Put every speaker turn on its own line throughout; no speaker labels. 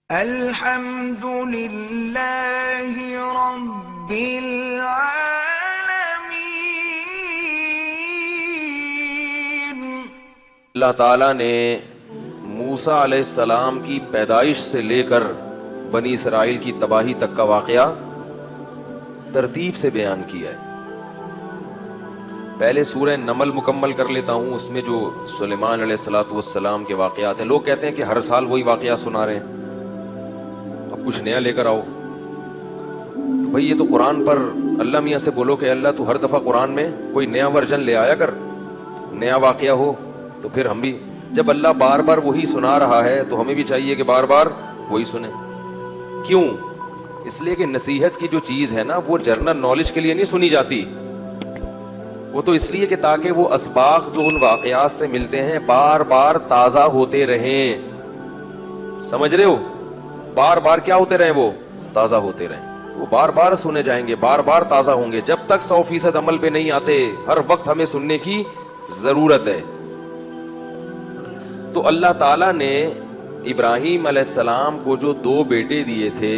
الحمد للہ رب العالمین۔
اللہ تعالیٰ نے موسیٰ علیہ السلام کی پیدائش سے لے کر بنی اسرائیل کی تباہی تک کا واقعہ ترتیب سے بیان کیا ہے۔ پہلے سورہ نمل مکمل کر لیتا ہوں، اس میں جو سلیمان علیہ السلام کے واقعات ہیں۔ لوگ کہتے ہیں کہ ہر سال وہی واقعہ سنا رہے ہیں، اب کچھ نیا لے کر آؤ۔ تو بھئی یہ تو قرآن پر اللہ میاں سے بولو کہ اللہ تو ہر دفعہ قرآن میں کوئی نیا ورژن لے آیا کر، نیا واقعہ ہو تو پھر ہم بھی، جب اللہ بار بار وہی سنا رہا ہے تو ہمیں بھی چاہیے کہ بار بار وہی سنیں۔ کیوں؟ اس لیے کہ نصیحت کی جو چیز ہے نا، وہ جنرل نالج کے لیے نہیں سنی جاتی، وہ تو اس لیے کہ تاکہ وہ اسباق جو ان واقعات سے ملتے ہیں بار بار تازہ ہوتے رہیں۔ سمجھ رہے ہو؟ بار بار کیا ہوتے رہیں؟ وہ تازہ ہوتے رہیں، تو وہ بار بار سنے جائیں گے، بار بار تازہ ہوں گے۔ جب تک 100% عمل پہ نہیں آتے، ہر وقت ہمیں سننے کی ضرورت ہے۔ تو اللہ تعالیٰ نے ابراہیم علیہ السلام کو جو دو بیٹے دیے تھے،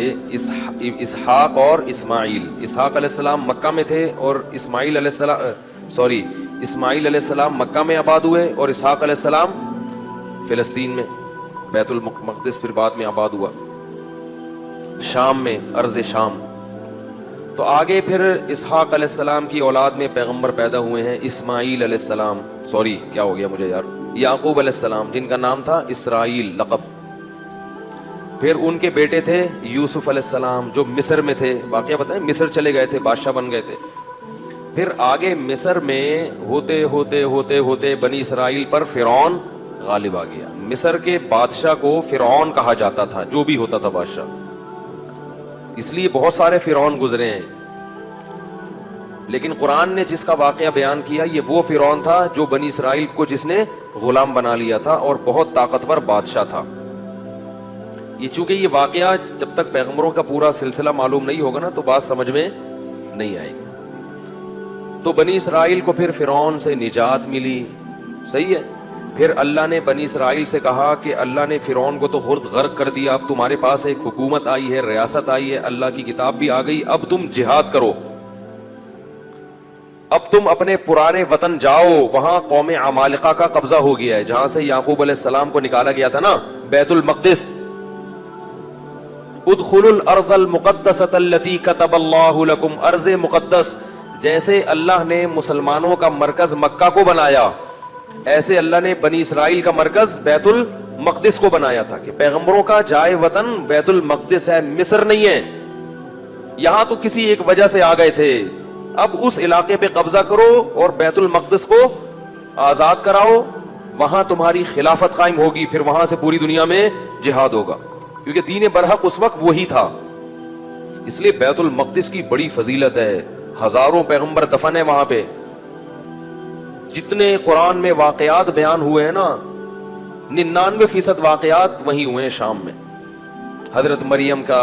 اسحاق اور اسماعیل۔ اسحاق علیہ السلام مکہ میں تھے اور اسماعیل علیہ السلام مکہ میں آباد ہوئے، اور اسحاق علیہ السلام فلسطین میں، بیت المقدس پھر بعد میں آباد ہوا، شام میں، ارض شام۔ تو آگے پھر اسحاق علیہ السلام کی اولاد میں پیغمبر پیدا ہوئے ہیں، اسماعیل علیہ السلام، کیا ہو گیا مجھے یار، یعقوب علیہ السلام، جن کا نام تھا اسرائیل لقب۔ پھر ان کے بیٹے تھے یوسف علیہ السلام، جو مصر میں تھے، واقعہ بتائیں، مصر چلے گئے تھے، بادشاہ بن گئے تھے۔ پھر آگے مصر میں ہوتے ہوتے ہوتے ہوتے بنی اسرائیل پر فرعون غالب آ گیا۔ مصر کے بادشاہ کو فرعون کہا جاتا تھا، جو بھی ہوتا تھا بادشاہ، اس لیے بہت سارے فرعون گزرے ہیں، لیکن قرآن نے جس کا واقعہ بیان کیا یہ وہ فرعون تھا جو بنی اسرائیل کو جس نے غلام بنا لیا تھا، اور بہت طاقتور بادشاہ تھا۔ یہ چونکہ یہ واقعہ جب تک پیغمبروں کا پورا سلسلہ معلوم نہیں ہوگا نا تو بات سمجھ میں نہیں آئے گی۔ تو بنی اسرائیل کو پھر فرعون سے نجات ملی، صحیح ہے۔ پھر اللہ نے بنی اسرائیل سے کہا کہ اللہ نے فرعون کو تو خود غرق کر دیا، اب تمہارے پاس ایک حکومت آئی ہے، ریاست آئی ہے، اللہ کی کتاب بھی آ گئی، اب تم جہاد کرو، اب تم اپنے پرانے وطن جاؤ۔ وہاں قوم عمالقہ کا قبضہ ہو گیا ہے، جہاں سے یعقوب علیہ السلام کو نکالا گیا تھا نا، بیت المقدس۔ ادخلوا الارض المقدسۃ التی کتب اللہ لکم، ارض مقدس، جیسے اللہ نے مسلمانوں کا مرکز مکہ کو بنایا، ایسے اللہ نے بنی اسرائیل کا مرکز بیت المقدس کو بنایا تھا، کہ پیغمبروں کا جائے وطن بیت المقدس ہے، مصر نہیں ہے۔ یہاں تو کسی ایک وجہ سے آ گئے تھے، اب اس علاقے پہ قبضہ کرو اور بیت المقدس کو آزاد کراؤ، وہاں تمہاری خلافت قائم ہوگی، پھر وہاں سے پوری دنیا میں جہاد ہوگا، کیونکہ دین برحق اس وقت وہی تھا۔ اس لیے بیت المقدس کی بڑی فضیلت ہے، ہزاروں پیغمبر دفن ہیں وہاں پہ۔ جتنے قرآن میں واقعات بیان ہوئے ہیں نا، 99% واقعات وہیں ہوئے ہیں، شام میں۔ حضرت مریم کا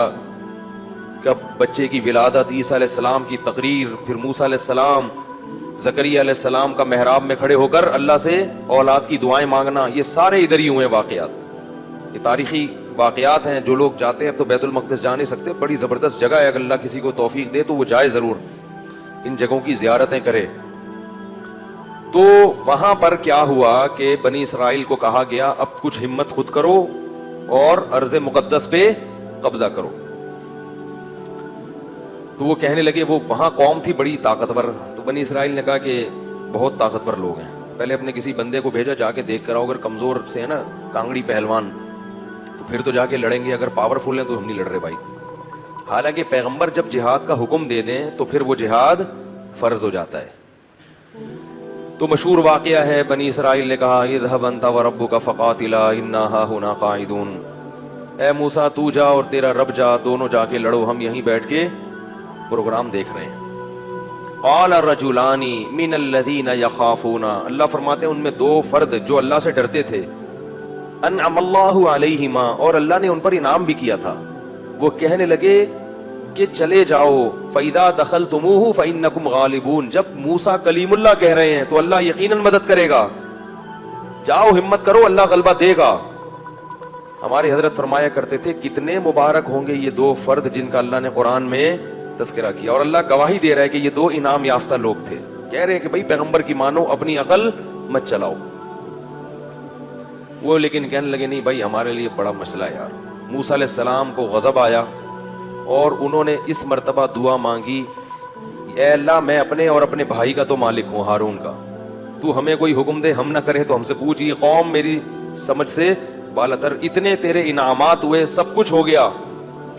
بچے کی ولادت، عیسیٰ علیہ السلام کی تقریر، پھر موسیٰ علیہ السلام، زکریا علیہ السلام کا محراب میں کھڑے ہو کر اللہ سے اولاد کی دعائیں مانگنا، یہ سارے ادھر ہی ہوئے واقعات۔ یہ تاریخی واقعات ہیں، جو لوگ جاتے ہیں، اب تو بیت المقدس جا نہیں سکتے، بڑی زبردست جگہ ہے، اگر اللہ کسی کو توفیق دے تو وہ جائے ضرور، ان جگہوں کی زیارتیں کرے۔ تو وہاں پر کیا ہوا کہ بنی اسرائیل کو کہا گیا اب کچھ ہمت خود کرو اور ارض مقدس پہ قبضہ کرو۔ تو وہ کہنے لگے، وہ وہاں قوم تھی بڑی طاقتور، تو بنی اسرائیل نے کہا کہ بہت طاقتور لوگ ہیں، پہلے اپنے کسی بندے کو بھیجا، جا کے دیکھ کر آؤ، اگر کمزور سے ہے نا، کانگڑی پہلوان، تو پھر تو جا کے لڑیں گے، اگر پاورفل ہیں تو ہم نہیں لڑ رہے بھائی۔ حالانکہ پیغمبر جب جہاد کا حکم دے دیں تو پھر وہ جہاد فرض ہو جاتا ہے۔ تو مشہور واقعہ ہے، بنی اسرائیل نے کہا اذهب انت وربك فقاتلا انا هاهنا قاعدون، اے موسیٰ تو جا اور تیرا رب جا، دونوں جا کے لڑو، ہم یہیں بیٹھ کے پروگرام دیکھ رہے ہیں۔ قال الرجلان من الذين يخافون، اللہ فرماتے ہیں ان میں دو فرد جو اللہ سے ڈرتے تھے، انعم اللہ علیہما، اور اللہ نے ان پر انعام بھی کیا تھا، وہ کہنے لگے کہ چلے جاؤ، فَإِذَا دَخَلْتُمُوهُ فَإِنَّكُمْ غَالِبُونَ، جب موسیٰ کلیم اللہ کہہ رہے ہیں تو اللہ یقیناً مدد کرے گا، جاؤ ہمت کرو، اللہ غلبہ دے گا۔ ہمارے حضرت فرمایا کرتے تھے کتنے مبارک ہوں گے یہ دو فرد جن کا اللہ نے قرآن میں تذکرہ کیا، اور اللہ گواہی دے رہا ہے کہ یہ دو انعام یافتہ لوگ تھے. کہہ رہے ہیں کہ بھائی پیغمبر کی مانو، اپنی عقل مت چلاؤ. وہ لیکن کہنے لگے نہیں بھائی ہمارے لیے بڑا مسئلہ ہے یار. موسیٰ علیہ السلام کو غضب آیا اور انہوں نے اس مرتبہ دعا مانگی، اے اللہ میں اپنے اور اپنے بھائی کا تو مالک ہوں، ہارون کا، تو ہمیں کوئی حکم دے، ہم نہ کریں تو ہم سے پوچھ. یہ قوم میری سمجھ سے بالاتر، اتنے تیرے انعامات ہوئے، سب کچھ ہو گیا،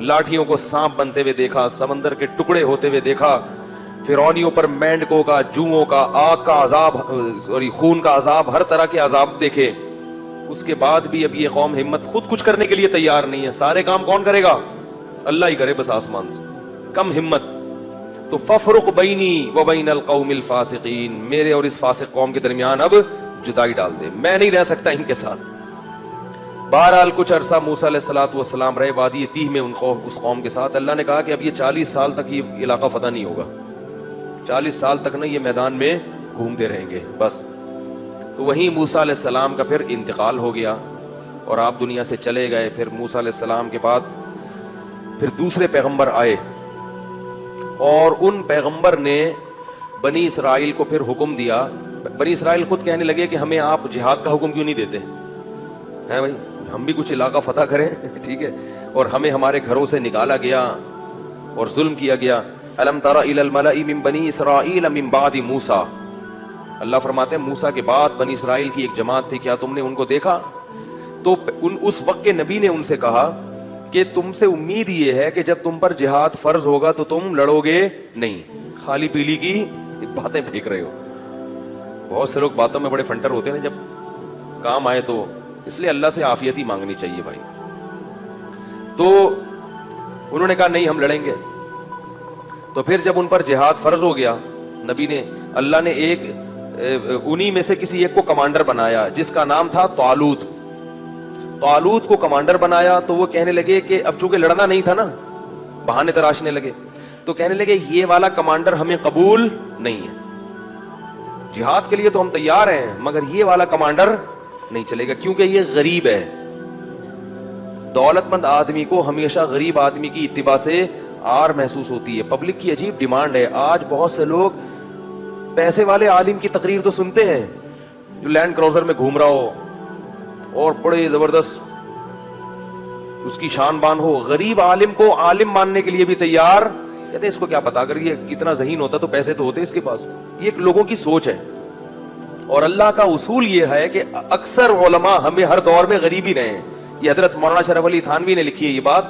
لاٹھیوں کو سانپ بنتے ہوئے دیکھا، سمندر کے ٹکڑے ہوتے ہوئے دیکھا، فرعونیوں پر مینڈکوں کا، جوؤں کا، آگ کا عذاب، خون کا عذاب، ہر طرح کے عذاب دیکھے. اس کے بعد بھی اب یہ قوم ہمت خود کچھ کرنے کے لیے تیار نہیں ہے. سارے کام کون کرے گا؟ اللہ ہی کرے بس آسمان سے. کم ہمت. تو ففرق بینی و بین القوم الفاسقین، میرے اور اس فاسق قوم کے درمیان اب جدائی ڈال دے، میں نہیں رہ سکتا ان کے ساتھ. بہرحال کچھ عرصہ موسیٰ علیہ السلام رہے وادی تیہ میں اس قوم کے ساتھ. اللہ نے کہا کہ اب یہ 40 سال تک یہ علاقہ فتح نہیں ہوگا، 40 سال تک نا یہ میدان میں گھومتے رہیں گے بس. تو وہیں موسیٰ علیہ السلام کا پھر انتقال ہو گیا اور آپ دنیا سے چلے گئے. پھر موسیٰ علیہ السلام کے بعد پھر دوسرے پیغمبر آئے اور ان پیغمبر نے بنی اسرائیل کو پھر حکم دیا. بنی اسرائیل خود کہنے لگے کہ ہمیں آپ جہاد کا حکم کیوں نہیں دیتے ہیں بھائی، ہم بھی کچھ علاقہ فتح کریں ٹھیک ہے. اور ہمیں ہمارے گھروں سے نکالا گیا اور ظلم کیا گیا. الم تر الی الملأ من بنی اسرائیل من بعد موسیٰ، اللہ فرماتے ہیں موسیٰ کے بعد بنی اسرائیل کی ایک جماعت تھی، کیا تم نے ان کو دیکھا؟ تو اس وقت کے نبی نے ان سے کہا کہ تم سے امید یہ ہے کہ جب تم پر جہاد فرض ہوگا تو تم لڑو گے نہیں، خالی پیلی کی باتیں پھینک رہے ہو. بہت سے لوگ باتوں میں بڑے فنٹر ہوتے ہیں، جب کام آئے تو اس لیے اللہ سے عافیت ہی مانگنی چاہیے بھائی. تو انہوں نے کہا نہیں ہم لڑیں گے. تو پھر جب ان پر جہاد فرض ہو گیا، نبی نے، اللہ نے ایک انہی میں سے کسی ایک کو کمانڈر بنایا جس کا نام تھا طالوت. طالوت کو کمانڈر بنایا تو وہ کہنے لگے کہ اب چونکہ لڑنا نہیں تھا نا، بہانے تراشنے لگے، تو کہنے لگے یہ والا کمانڈر ہمیں قبول نہیں ہے، جہاد کے لیے تو ہم تیار ہیں مگر یہ والا کمانڈر نہیں چلے گا کیونکہ یہ غریب ہے. دولت مند آدمی کو ہمیشہ غریب آدمی کی اتباع سے آر محسوس ہوتی ہے. پبلک کی عجیب ڈیمانڈ ہے. آج بہت سے لوگ پیسے والے عالم کی تقریر تو سنتے ہیں جو لینڈ کروزر میں گھوم رہا ہو اور بڑے زبردست اس کی شان بان ہو، غریب عالم کو عالم ماننے کے لیے بھی تیار. کہتے ہیں اس کو کیا پتا، اگر یہ کتنا ذہین ہوتا تو پیسے تو ہوتے اس کے پاس. یہ ایک لوگوں کی سوچ ہے. اور اللہ کا اصول یہ ہے کہ اکثر علماء ہمیں ہر دور میں غریب ہی رہے ہیں. یہ حضرت مولانا شرف علی تھانوی نے لکھی ہے یہ بات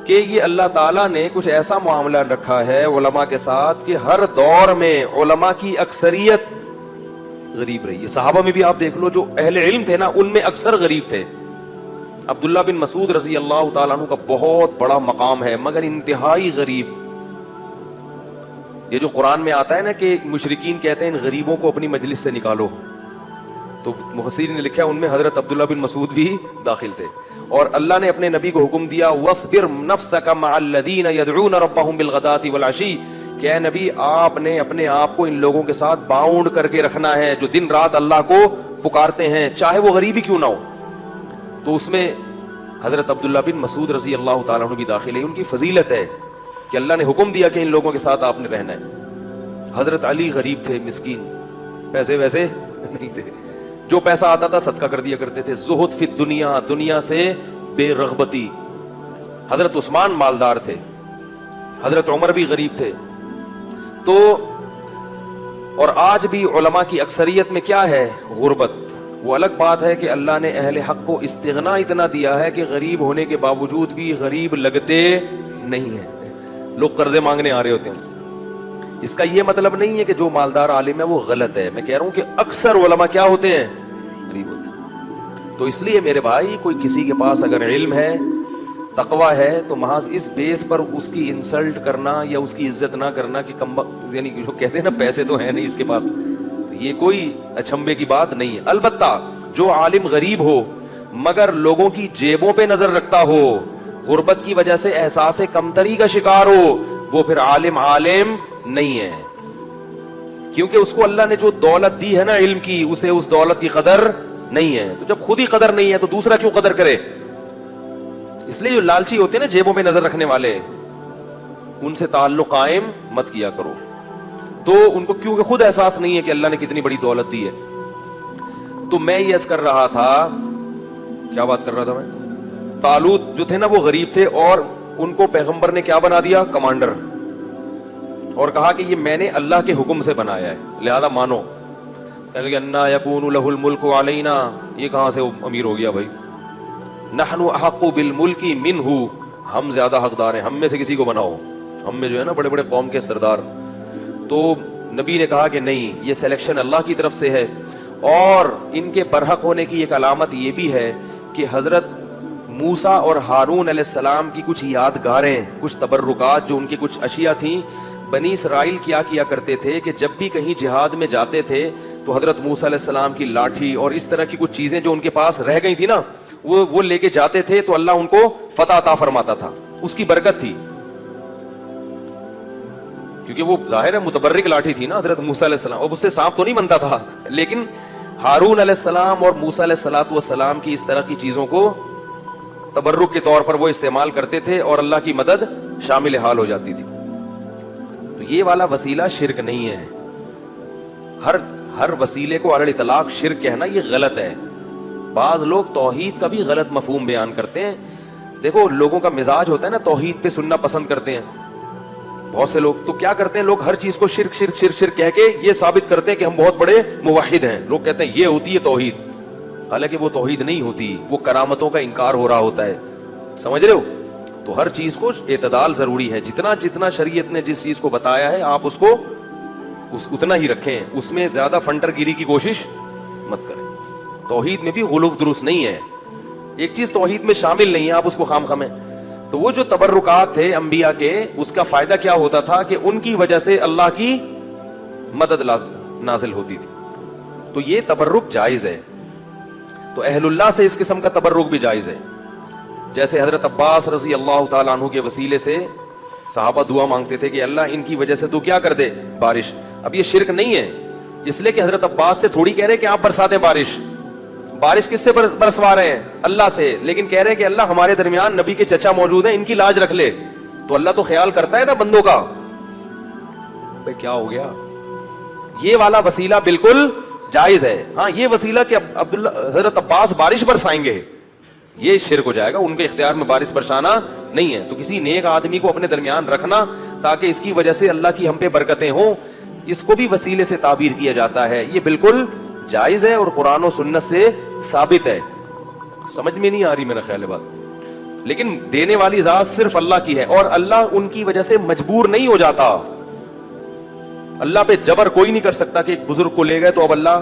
کہ یہ اللہ تعالیٰ نے کچھ ایسا معاملہ رکھا ہے علماء کے ساتھ کہ ہر دور میں علماء کی اکثریت غریب رہی ہے. صحابہ میں بھی آپ دیکھ لو جو اہل علم تھے نا ان میں اکثر غریب تھے. عبداللہ بن مسعود رضی اللہ تعالیٰ عنہ کا بہت بڑا مقام ہے مگر انتہائی غریب. یہ جو قرآن میں آتا ہے نا کہ مشرکین کہتے ہیں ان غریبوں کو اپنی مجلس سے نکالو، تو مفسرین نے لکھا ان میں حضرت عبداللہ بن مسعود بھی داخل تھے. اور اللہ نے اپنے نبی کو حکم دیا وَاصْبِرْ نَفْسَكَ مَعَ الَّذِينَ يَدْعُونَ رَبَّهُمْ بِالْغَدَاةِ وَالْعَشِيِّ، کہ اے نبی آپ نے اپنے آپ کو ان لوگوں کے ساتھ باؤنڈ کر کے رکھنا ہے جو دن رات اللہ کو پکارتے ہیں چاہے وہ غریب ہی کیوں نہ ہو. تو اس میں حضرت عبداللہ بن مسعود رضی اللہ تعالیٰ عنہ بھی داخل ہے. ان کی فضیلت ہے کہ اللہ نے حکم دیا کہ ان لوگوں کے ساتھ آپ نے رہنا ہے. حضرت علی غریب تھے، مسکین، پیسے ویسے نہیں تھے، جو پیسہ آتا تھا صدقہ کر دیا کرتے تھے. زہد فی الدنیا، دنیا سے بے رغبتی. حضرت عثمان مالدار تھے، حضرت عمر بھی غریب تھے. تو اور آج بھی علماء کی اکثریت میں کیا ہے؟ غربت. وہ الگ بات ہے کہ اللہ نے اہل حق کو استغنا اتنا دیا ہے کہ غریب ہونے کے باوجود بھی غریب لگتے نہیں ہیں. لوگ قرضے مانگنے آ رہے ہوتے ہیں ان سے. اس کا یہ مطلب نہیں ہے کہ جو مالدار عالم ہے وہ غلط ہے. میں کہہ رہا ہوں کہ اکثر علماء کیا ہوتے ہیں؟ غریب ہوتے ہیں. تو اس لیے میرے بھائی کوئی کسی کے پاس اگر علم ہے، تقویٰ ہے، تو محض اس بیس پر اس کی انسلٹ کرنا یا اس کی عزت نہ کرنا کہ یعنی جو کہتے ہیں نا پیسے تو ہیں نہیں اس کے پاس، یہ کوئی اچھمبے کی بات نہیں ہے. البتہ جو عالم غریب ہو مگر لوگوں کی جیبوں پہ نظر رکھتا ہو، غربت کی وجہ سے احساس کمتری کا شکار ہو، وہ پھر عالم نہیں ہے. کیونکہ اس کو اللہ نے جو دولت دی ہے نا علم کی، اسے اس دولت کی قدر نہیں ہے. تو جب خود ہی قدر نہیں ہے تو دوسرا کیوں قدر کرے؟ اس لیے جو لالچی ہوتے ہیں نا جیبوں پہ نظر رکھنے والے, ان سے تعلق قائم مت کیا کرو. تو ان کو کیونکہ خود احساس نہیں ہے کہ اللہ نے کتنی بڑی دولت دی ہے. تو میں یہ عرض کر رہا تھا, کیا بات کر رہا تھا میں, طالوت جو تھے نا وہ غریب تھے اور ان کو پیغمبر نے کیا بنا دیا, کمانڈر, اور کہا کہ یہ میں نے اللہ کے حکم سے بنایا ہے لہذا مانو. کہنے لگے انا یکون لہ الملک علینا, یہ کہاں سے امیر ہو گیا بھائی, نحن احق بالملک منہ, ہم زیادہ حقدار ہیں, ہم میں سے کسی کو بناؤ, ہم میں جو ہے نا بڑے بڑے قوم کے سردار. تو نبی نے کہا کہ نہیں, یہ سلیکشن اللہ کی طرف سے ہے. اور ان کے برحق ہونے کی ایک علامت یہ بھی ہے کہ حضرت موسیٰ اور ہارون علیہ السلام کی کچھ یادگاریں, کچھ تبرکات, جو ان کی کچھ اشیاء تھیں. بنی اسرائیل کیا کرتے تھے کہ جب بھی کہیں جہاد میں جاتے تھے تو حضرت موسیٰ علیہ السلام کی لاٹھی اور اس طرح کی کچھ چیزیں جو ان کے پاس رہ گئی تھی نا, وہ لے کے جاتے تھے تو اللہ ان کو فتح عطا فرماتا تھا, اس کی برکت تھی. کیونکہ وہ ظاہر ہے متبرک لاٹھی تھی نا حضرت موسیٰ علیہ السلام, اب اس سے سانپ تو نہیں بنتا تھا, لیکن ہارون علیہ السلام اور موسیٰ علیہ السلام کی اس طرح کی چیزوں کو تبرک کے طور پر وہ استعمال کرتے تھے اور اللہ کی مدد شامل حال ہو جاتی تھی. تو یہ والا وسیلہ شرک نہیں ہے. ہر وسیلے کو علی الاطلاق شرک کہنا یہ غلط ہے. بعض لوگ توحید کا بھی غلط مفہوم بیان کرتے ہیں. دیکھو لوگوں کا مزاج ہوتا ہے نا توحید پہ سننا پسند کرتے ہیں بہت سے لوگ. تو کیا کرتے ہیں لوگ, ہر چیز کو شرک شرک شرک شرک کہہ کے یہ ثابت کرتے ہیں کہ ہم بہت بڑے موحد ہیں. لوگ کہتے ہیں یہ ہوتی ہے توحید, حالانکہ وہ توحید نہیں ہوتی, وہ کرامتوں کا انکار ہو رہا ہوتا ہے. سمجھ رہے ہو؟ تو ہر چیز کو اعتدال ضروری ہے. جتنا شریعت نے جس چیز کو بتایا ہے آپ اس کو اتنا ہی رکھیں, اس میں زیادہ فنٹر گیری کی کوشش مت کریں. توحید میں بھی غلو درست نہیں ہے, ایک چیز توحید میں شامل نہیں ہے آپ اس کو خام خمیں. تو وہ جو تبرکات تھے انبیاء کے, اس کا فائدہ کیا ہوتا تھا کہ ان کی وجہ سے اللہ کی مدد نازل ہوتی تھی. تو یہ تبرک جائز ہے. تو اہل اللہ سے اس قسم کا تبرک بھی جائز ہے. جیسے حضرت عباس رضی اللہ تعالیٰ عنہ کے وسیلے سے صحابہ دعا مانگتے تھے کہ اللہ ان کی وجہ سے تو کیا کر دے, بارش. اب یہ شرک نہیں ہے, اس لیے کہ حضرت عباس سے تھوڑی کہہ رہے کہ آپ برسا دیں بارش. بارش کس سے برسوا رہے ہیں, اللہ سے, لیکن کہہ رہے ہیں کہ اللہ ہمارے درمیان نبی کے چچا موجود ہیں, ان کی لاج رکھ لے. تو اللہ تو خیال کرتا ہے نا بندوں کا. بھئی کیا ہو گیا, یہ والا وسیلہ بالکل جائز ہے. ہاں یہ وسیلہ کہ حضرت عباس بارش برسائیں گے, یہ شرک ہو جائے گا. ان کے اختیار میں بارش برسانا نہیں ہے. تو کسی نیک آدمی کو اپنے درمیان رکھنا تاکہ اس کی وجہ سے اللہ کی ہم پہ برکتیں ہوں, اس کو بھی وسیلے سے تعبیر کیا جاتا ہے. یہ بالکل جائز ہے اور قرآن و سنت سے ثابت ہے. سمجھ میں نہیں آ رہی میرا خیال ہے بات. لیکن دینے والی ذات صرف اللہ کی ہے, اور اللہ ان کی وجہ سے مجبور نہیں ہو جاتا. اللہ پہ جبر کوئی نہیں کر سکتا کہ ایک بزرگ کو لے گئے تو اب اللہ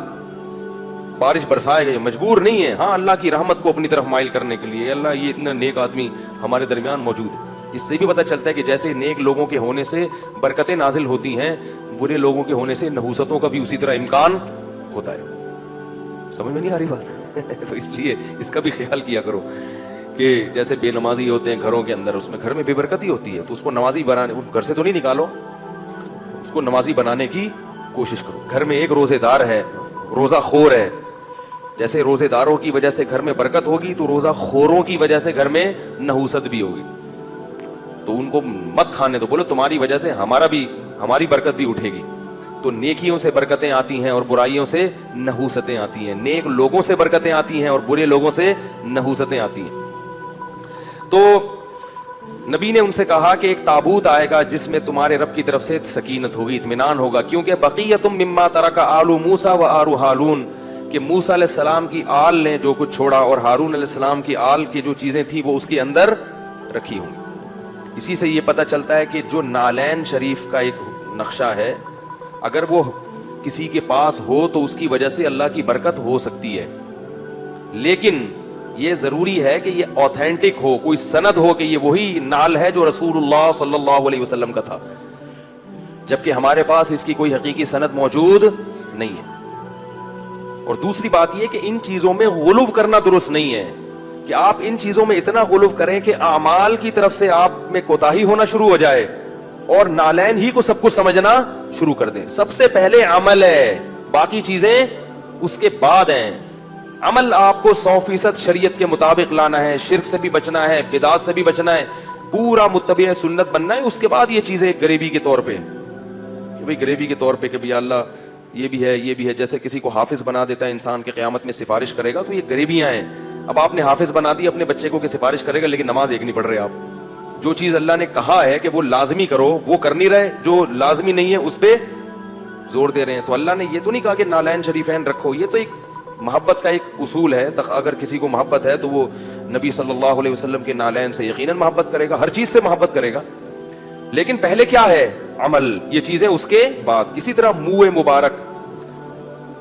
بارش برسائے گا, مجبور نہیں ہے. ہاں اللہ کی رحمت کو اپنی طرف مائل کرنے کے لیے اللہ یہ اتنا نیک آدمی ہمارے درمیان موجود ہے. اس سے بھی پتہ چلتا ہے کہ جیسے نیک لوگوں کے ہونے سے برکتیں نازل ہوتی ہیں, برے لوگوں کے ہونے سے نحوستوں کا بھی اسی طرح امکان ہوتا ہے. سمجھ میں نہیں آ رہی بات؟ تو اس لیے اس کا بھی خیال کیا کرو کہ جیسے بے نمازی ہوتے ہیں گھروں کے اندر, اس میں گھر میں بے برکتی ہوتی ہے, تو اس کو نمازی بنانے, گھر سے تو نہیں نکالو, اس کو نمازی بنانے کی کوشش کرو. گھر میں ایک روزے دار ہے, روزہ خور ہے, جیسے روزے داروں کی وجہ سے گھر میں برکت ہوگی تو روزہ خوروں کی وجہ سے گھر میں نحوست بھی ہوگی. تو ان کو مت کھانے دو, بولو تمہاری وجہ سے ہماری برکت بھی اٹھے گی. تو نیکیوں سے برکتیں آتی ہیں اور برائیوں سے نحوستیں آتی ہیں. نیک لوگوں سے برکتیں آتی ہیں اور برے لوگوں سے نحوستیں آتی ہیں. تو نبی نے ان سے کہا کہ ایک تابوت آئے گا جس میں تمہارے رب کی طرف سے سکینت ہوگی, اطمینان ہوگا, کیونکہ بقیۃ مما ترک آل موسیٰ و آل ہارون, کہ موسیٰ علیہ السلام کی آل نے جو کچھ چھوڑا اور ہارون علیہ السلام کی آل کی جو چیزیں تھیں وہ اس کے اندر رکھی ہوں گی. اسی سے یہ پتہ چلتا ہے کہ جو نالین شریف کا ایک نقشہ ہے, اگر وہ کسی کے پاس ہو تو اس کی وجہ سے اللہ کی برکت ہو سکتی ہے, لیکن یہ ضروری ہے کہ یہ اوتھینٹک ہو, کوئی سند ہو کہ یہ وہی نال ہے جو رسول اللہ صلی اللہ علیہ وسلم کا تھا, جبکہ ہمارے پاس اس کی کوئی حقیقی سند موجود نہیں ہے. اور دوسری بات یہ کہ ان چیزوں میں غلو کرنا درست نہیں ہے, کہ آپ ان چیزوں میں اتنا غلو کریں کہ اعمال کی طرف سے آپ میں کوتاہی ہونا شروع ہو جائے اور نالین ہی کو سب کچھ سمجھنا شروع کر دیں. سب سے پہلے عمل ہے, باقی چیزیں اس کے بعد ہیں. عمل آپ کو 100% شریعت کے مطابق لانا ہے, شرک سے بھی بچنا ہے, بدعات سے بھی بچنا ہے, پورا متبع سنت بننا ہے. اس کے بعد یہ چیزیں غریبی کے طور پہ, کہ بھئی غریبی کے طور پہ کہ بھئی اللہ یہ بھی ہے یہ بھی ہے, جیسے کسی کو حافظ بنا دیتا ہے انسان کے قیامت میں سفارش کرے گا, تو یہ غریبیاں ہیں. اب آپ نے حافظ بنا دی اپنے بچے کو کہ سفارش کرے گا, لیکن نماز ایک نہیں پڑھ رہے آپ. جو چیز اللہ نے کہا ہے کہ وہ لازمی کرو وہ کر نہیں رہے, جو لازمی نہیں ہے اس پہ زور دے رہے ہیں. تو اللہ نے یہ تو نہیں کہا کہ نالین شریفین رکھو, یہ تو ایک محبت کا ایک اصول ہے. اگر کسی کو محبت ہے تو وہ نبی صلی اللہ علیہ وسلم کے نالین سے یقیناً محبت کرے گا, ہر چیز سے محبت کرے گا. لیکن پہلے کیا ہے؟ عمل. یہ چیزیں اس کے بعد. اسی طرح منہ مبارک,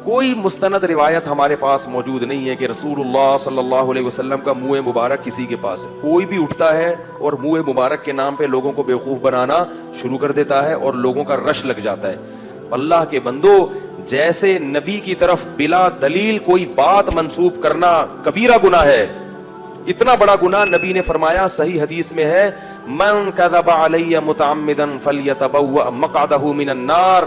کوئی مستند روایت ہمارے پاس موجود نہیں ہے کہ رسول اللہ صلی اللہ علیہ وسلم کا منہ مبارک کسی کے پاس ہے. کوئی بھی اٹھتا ہے اور منہ مبارک کے نام پہ لوگوں کو بیوقوف بنانا شروع کر دیتا ہے اور لوگوں کا رش لگ جاتا ہے. اللہ کے بندو, جیسے نبی کی طرف بلا دلیل کوئی بات منسوب کرنا کبیرہ گناہ ہے, اتنا بڑا گناہ نبی نے فرمایا, صحیح حدیث میں ہے, من کذب علی متعمدا فلیتبوأ مقعدہ من النار,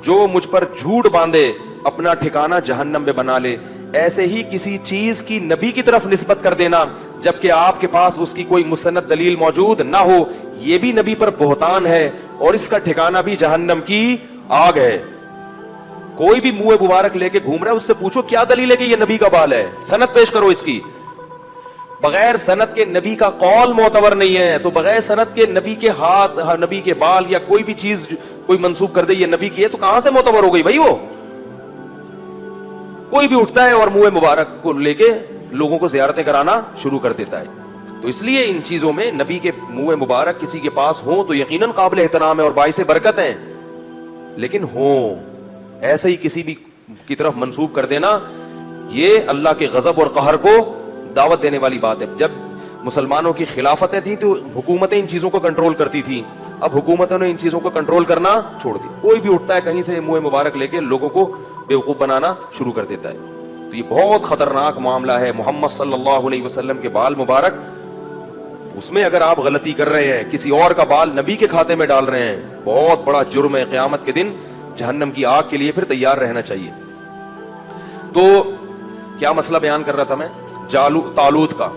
جو مجھ پر جھوٹ باندھے اپنا ٹھکانہ جہنم میں بنا لے. ایسے ہی کسی چیز کی نبی کی طرف نسبت کر دینا جبکہ آپ کے پاس اس کی کوئی مستند دلیل موجود نہ ہو, یہ بھی نبی پر بہتان ہے اور اس کا ٹھکانہ بھی جہنم کی آگ ہے. کوئی بھی منہ مبارک لے کے گھوم رہا ہے, اس سے پوچھو کیا دلیل ہے کہ یہ نبی کا بال ہے, سند پیش کرو اس کی. بغیر سند کے نبی کا قول معتبر نہیں ہے. تو بغیر سند کے نبی کے ہاتھ, نبی کے بال یا کوئی بھی چیز کوئی منسوب کر دے یہ نبی کی ہے, تو کہاں سے معتبر ہو گئی بھائی؟ وہ کوئی بھی اٹھتا ہے اور منہ مبارک کو لے کے لوگوں کو زیارتیں کرانا شروع کر دیتا ہے. تو اس لیے ان چیزوں میں نبی کے منہ مبارک کسی کے پاس ہوں تو یقیناً قابل احترام ہے اور باعث برکت ہیں, لیکن ہوں ایسے ہی کسی بھی کی طرف منسوب کر دینا, یہ اللہ کے غضب اور قہر کو دعوت دینے والی بات ہے. جب مسلمانوں کی خلافتیں تھیں تو حکومتیں ان چیزوں کو کنٹرول کرتی تھیں, اب حکومتوں نے ان چیزوں کو کنٹرول کرنا چھوڑ دی. کوئی بھی اٹھتا ہے کہیں سے منہ مبارک لے کے لوگوں کو بیوقوف بنانا شروع کر دیتا ہے. تو یہ بہت خطرناک معاملہ ہے. محمد صلی اللہ علیہ وسلم کے بال مبارک, اس میں اگر آپ غلطی کر رہے ہیں, کسی اور کا بال نبی کے کھاتے میں ڈال رہے ہیں, بہت بڑا جرم ہے. قیامت کے دن جہنم کی آگ کے لیے پھر تیار رہنا چاہیے. تو کیا مسئلہ بیان کر رہا تھا میں؟ طالوت کا.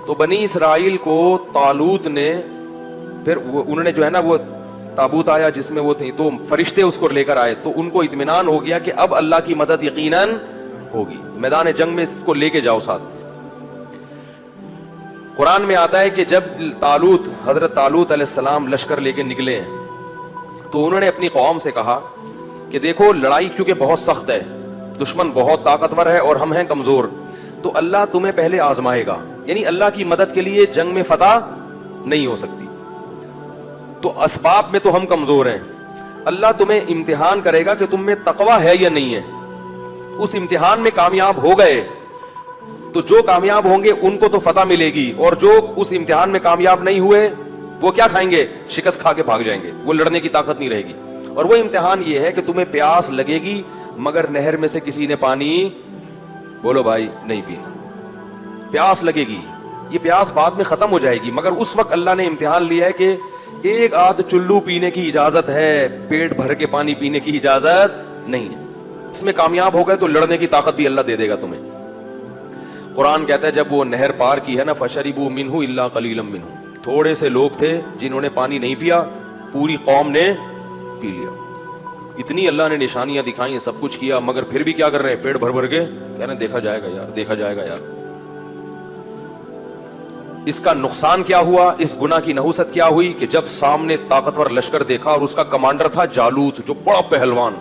تو بنی اسرائیل کو طالوت نے پھر انہوں نے جو ہے نا وہ تابوت آیا جس میں وہ تھی, تو فرشتے اس کو لے کر آئے, تو ان کو اطمینان ہو گیا کہ اب اللہ کی مدد یقیناً ہوگی, میدان جنگ میں اس کو لے کے جاؤ ساتھ. قرآن میں آتا ہے کہ جب حضرت طالوت علیہ السلام لشکر لے کے نکلے ہیں تو انہوں نے اپنی قوم سے کہا کہ دیکھو لڑائی کیونکہ بہت سخت ہے, دشمن بہت طاقتور ہے اور ہم ہیں کمزور, تو اللہ تمہیں پہلے آزمائے گا. یعنی اللہ کی مدد کے لیے جنگ میں فتح نہیں ہو سکتی, تو اسباب میں تو ہم کمزور ہیں, اللہ تمہیں امتحان کرے گا کہ تم میں تقوی ہے یا نہیں ہے. اس امتحان میں کامیاب ہو گئے تو جو کامیاب ہوں گے ان کو تو فتح ملے گی, اور جو اس امتحان میں کامیاب نہیں ہوئے وہ کیا کھائیں گے؟ شکست کھا کے بھاگ جائیں گے, وہ لڑنے کی طاقت نہیں رہے گی. اور وہ امتحان یہ ہے کہ تمہیں پیاس لگے گی مگر نہر میں سے کسی نے پانی, بولو بھائی, نہیں پینا. پیاس لگے گی, یہ پیاس بعد میں ختم ہو جائے گی, مگر اس وقت اللہ نے امتحان لیا ہے کہ ایک آدھ چلو پینے کی اجازت ہے, پیٹ بھر کے پانی پینے کی اجازت نہیں ہے. اس میں کامیاب ہو گئے تو لڑنے کی طاقت بھی اللہ دے دے گا تمہیں. قرآن کہتا ہے جب وہ نہر پار کی ہے نا, فشربوا منہ الا قلیلا منہ, تھوڑے سے لوگ تھے جنہوں نے پانی نہیں پیا, پوری قوم نے پی لیا. اتنی اللہ نے نشانیاں دکھائیں, سب کچھ کیا, مگر پھر بھی کیا کر رہے ہیں؟ پیٹ بھر بھر کے کہہ رہے ہیں دیکھا جائے گا یار, دیکھا جائے گا یار. اس کا نقصان کیا ہوا, اس گناہ کی نحوست کیا ہوئی کہ جب سامنے طاقتور لشکر دیکھا اور اس کا کمانڈر تھا جالوت, جو بڑا پہلوان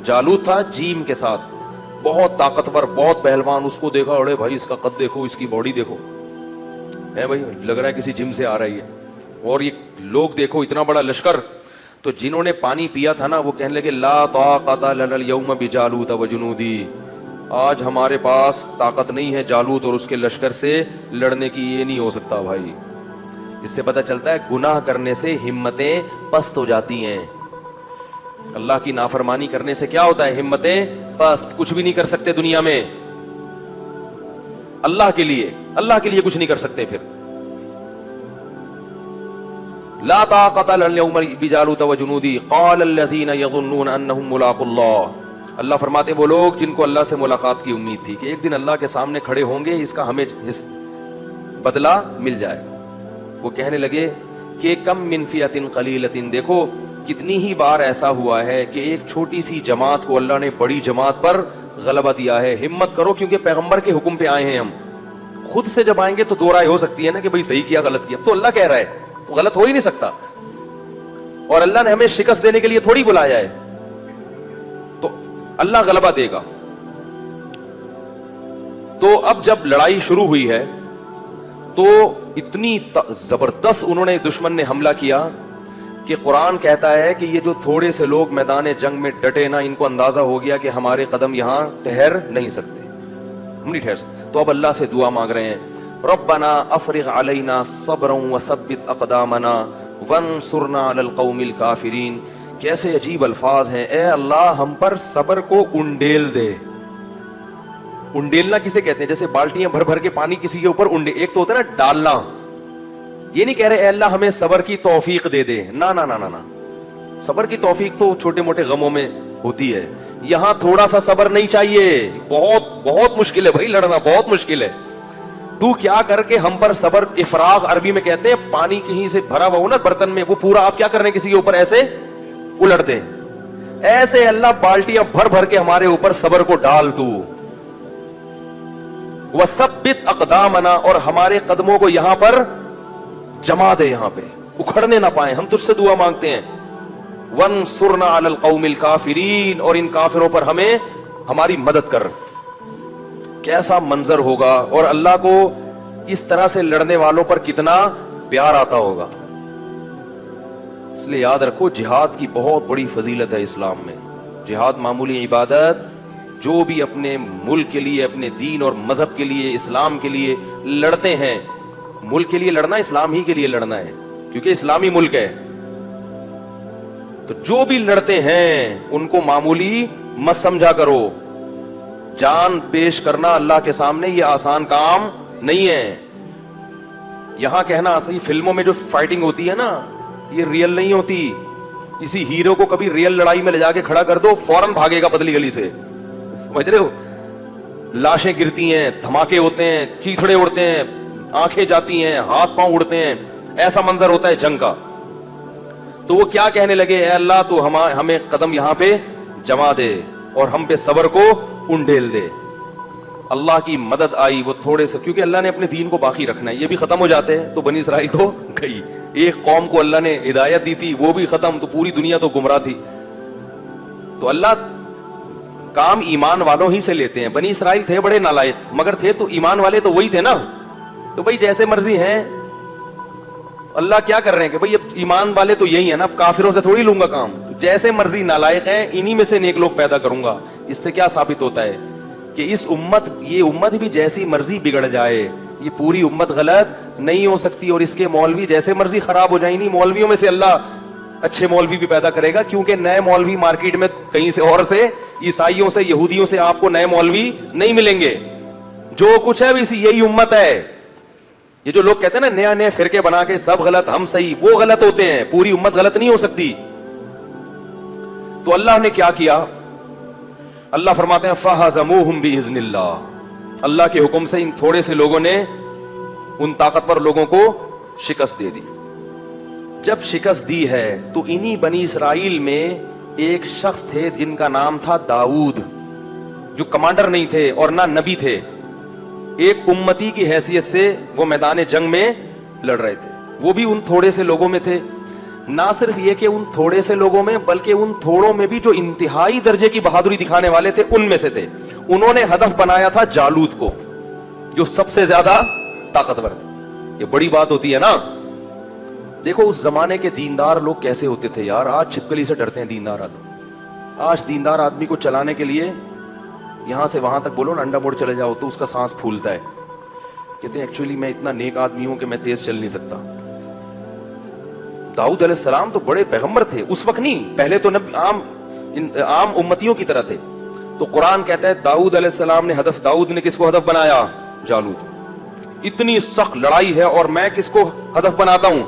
جالوت تھا جیم کے ساتھ, بہت طاقتور, بہت پہلوان. اس کو دیکھا, اڑے بھائی اس کا قد دیکھو, اس کی باڈی دیکھو, ہے بھائی لگ رہا ہے کسی جم سے آ رہی ہے. اور یہ لوگ دیکھو, اتنا بڑا لشکر. تو جنہوں نے پانی پیا تھا نا وہ کہنے لگے لا طاقت لنا اليوم بجالوت وجنودی, آج ہمارے پاس طاقت نہیں ہے جالوت اور اس کے لشکر سے لڑنے کی, یہ نہیں ہو سکتا بھائی. اس سے پتہ چلتا ہے گناہ کرنے سے ہمتیں پست ہو جاتی ہیں. اللہ کی نافرمانی کرنے سے کیا ہوتا ہے؟ ہمتیں پست, کچھ بھی نہیں کر سکتے دنیا میں. اللہ کے لیے کچھ نہیں کر سکتے. پھر لا طاقت لنا اليوم بجالوت وجنودی قال الذين يظنون انهم ملاقو الله, اللہ فرماتے ہیں وہ لوگ جن کو اللہ سے ملاقات کی امید تھی کہ ایک دن اللہ کے سامنے کھڑے ہوں گے، اس کا ہمیں بدلہ مل جائے، وہ کہنے لگے کہ کم من فئۃ قلیلۃ، دیکھو کتنی ہی بار ایسا ہوا ہے کہ ایک چھوٹی سی جماعت کو اللہ نے بڑی جماعت پر غلبہ دیا ہے۔ ہمت کرو، کیونکہ پیغمبر کے حکم پہ آئے ہیں ہم، خود سے جب آئیں گے تو دو رائے ہو سکتی ہے نا کہ بھئی صحیح کیا غلط کیا، تو اللہ کہہ رہا ہے تو غلط ہو ہی نہیں سکتا، اور اللہ نے ہمیں شکست دینے کے لیے تھوڑی بلایا ہے، تو اللہ غلبہ دے گا۔ تو اب جب لڑائی شروع ہوئی ہے تو اتنی زبردست انہوں نے دشمن نے حملہ کیا کہ قرآن کہتا ہے کہ یہ جو تھوڑے سے لوگ میدان جنگ میں ڈٹے نا، ان کو اندازہ ہو گیا کہ ہمارے قدم یہاں ٹھہر نہیں سکتے، ہم نہیں ٹھہر سکتے، تو اب اللہ سے دعا مانگ رہے ہیں، ربنا افرغ علینا صبرا وثبت اقدامنا وانصرنا علی القوم الکافرین۔ کیسے عجیب الفاظ ہیں، اے اللہ ہم پر صبر کو انڈیل دے۔ انڈیلنا کسے کہتے ہیں؟ جیسے بالٹیاں بھر بھر کے پانی کسی کے اوپر ایک تو ہوتا ہے نا ڈالنا، یہ نہیں کہہ رہے اے اللہ ہمیں صبر کی توفیق دے دے، نا نا نا نا، صبر کی توفیق تو چھوٹے موٹے غموں میں ہوتی ہے، یہاں تھوڑا سا صبر نہیں چاہیے، بہت بہت مشکل ہے بھائی، لڑنا بہت مشکل ہے، تو کیا کر کے ہم پر صبر، افراغ عربی میں کہتے ہیں پانی کہیں سے بھرا ہوا ہو نا برتن میں، وہ پورا آپ کیا کر رہے ہیں کسی کے اوپر ایسے الٹ دیں، ایسے اللہ بالٹیاں بھر بھر کے ہمارے اوپر صبر کو ڈال تو، وثبت اقدامنا، اور ہمارے قدموں کو یہاں پر جما دے، یہاں پہ اکھڑنے نہ پائیں، ہم تجھ سے دعا مانگتے ہیں، وانصرنا علی القوم الکافرین، اور ان کافروں پر ہمیں ہماری مدد کر۔ کیسا منظر ہوگا، اور اللہ کو اس طرح سے لڑنے والوں پر کتنا پیار آتا ہوگا۔ اس لیے یاد رکھو جہاد کی بہت بڑی فضیلت ہے اسلام میں، جہاد معمولی عبادت، جو بھی اپنے ملک کے لیے، اپنے دین اور مذہب کے لیے، اسلام کے لیے لڑتے ہیں، ملک کے لیے لڑنا اسلام ہی کے لیے لڑنا ہے، کیونکہ اسلامی ملک ہے، تو جو بھی لڑتے ہیں ان کو معمولی مت سمجھا کرو، جان پیش کرنا اللہ کے سامنے یہ آسان کام نہیں ہے۔ یہاں کہنا صحیح، فلموں میں جو فائٹنگ ہوتی ہے نا یہ ریئل نہیں ہوتی، اسی ہیرو کو کبھی ریئل لڑائی میں لے جا کے کھڑا کر دو فوراً بھاگے گا پتلی گلی سے، سمجھ رہے ہو، لاشیں گرتی ہیں، دھماکے ہوتے ہیں، چیتھڑے اڑتے ہیں، آنکھیں جاتی ہیں، ہاتھ پاؤں اڑتے ہیں، ایسا منظر ہوتا ہے جنگ کا۔ تو وہ کیا کہنے لگے، اے اللہ تو ہمیں قدم یہاں پہ جما دے اور ہم پہ صبر کو انڈیل دے۔ اللہ کی مدد آئی، وہ تھوڑے سے، کیونکہ اللہ نے اپنے دین کو باقی رکھنا ہے، یہ بھی ختم ہو جاتے ہیں تو بنی اسرائیل تو گئی، ایک قوم کو اللہ نے ہدایت دی تھی وہ بھی ختم، تو پوری دنیا تو گمراہ تھی، تو اللہ کام ایمان والوں ہی سے لیتے ہیں۔ بنی اسرائیل تھے بڑے نالائق، مگر تھے تو ایمان والے تو وہی تھے نا، تو بھائی جیسے مرضی ہیں، اللہ کیا کر رہے ہیں کہ بھائی اب ایمان والے تو یہی ہیں نا، اب کافروں سے تھوڑی لوں گا کام، جیسے مرضی نالائق ہیں انہی میں سے نیک لوگ پیدا کروں گا۔ اس سے کیا ثابت ہوتا ہے کہ اس امت، یہ امت بھی جیسی مرضی بگڑ جائے، یہ پوری امت غلط نہیں ہو سکتی، اور اس کے مولوی جیسے مرضی خراب ہو جائیں، نہیں مولویوں میں سے اللہ اچھے مولوی بھی پیدا کرے گا، کیونکہ نئے مولوی مارکیٹ میں کہیں سے اور سے، عیسائیوں سے، یہودیوں سے آپ کو نئے مولوی نہیں ملیں گے، جو کچھ ہے یہی امت ہے۔ یہ جو لوگ کہتے ہیں نا نیا نئے فرقے بنا کے سب غلط ہم صحیح، وہ غلط ہوتے ہیں، پوری امت غلط نہیں ہو سکتی۔ تو اللہ نے کیا کیا، اللہ فرماتے ہیں فَهَزَمُوهُمْ بِإِذْنِ اللَّهِ، اللہ کے حکم سے ان تھوڑے سے لوگوں نے ان طاقتور لوگوں کو شکست دے دی۔ جب شکست دی ہے تو انہی بنی اسرائیل میں ایک شخص تھے جن کا نام تھا داؤد، جو کمانڈر نہیں تھے اور نہ نبی تھے، ایک امتی کی حیثیت سے وہ میدان جنگ میں لڑ رہے تھے، وہ بھی ان تھوڑے سے لوگوں میں تھے۔ نہ صرف یہ کہ ان تھوڑے سے لوگوں میں، بلکہ ان تھوڑوں میں بھی جو انتہائی درجے کی بہادری دکھانے والے تھے ان میں سے تھے۔ انہوں نے ہدف بنایا تھا جالوت کو، جو سب سے زیادہ طاقتور تھا۔ یہ بڑی بات ہوتی ہے نا، دیکھو اس زمانے کے دیندار لوگ کیسے ہوتے تھے یار، آج چھپکلی سے ڈرتے ہیں دیندار آدمی، آج دیندار آدمی کو چلانے کے لیے یہاں سے وہاں تک بولو نا انڈا موڑ چلے جاؤ تو اس کا سانس پھولتا ہے، کہتے ہیں ایکچولی میں اتنا نیک آدمی ہوں کہ میں تیز چل نہیں سکتا۔ داؤد علیہ السلام تو بڑے پیغمبر تھے اس وقت، نہیں پہلے تو عام امتیوں کی طرح تھے۔ تو قرآن کہتا ہے داؤد علیہ السلام نے ہدف، داؤد نے کس کو ہدف بنایا؟ جالوت۔ اتنی سخت لڑائی ہے اور میں کس کو ہدف بناتا ہوں؟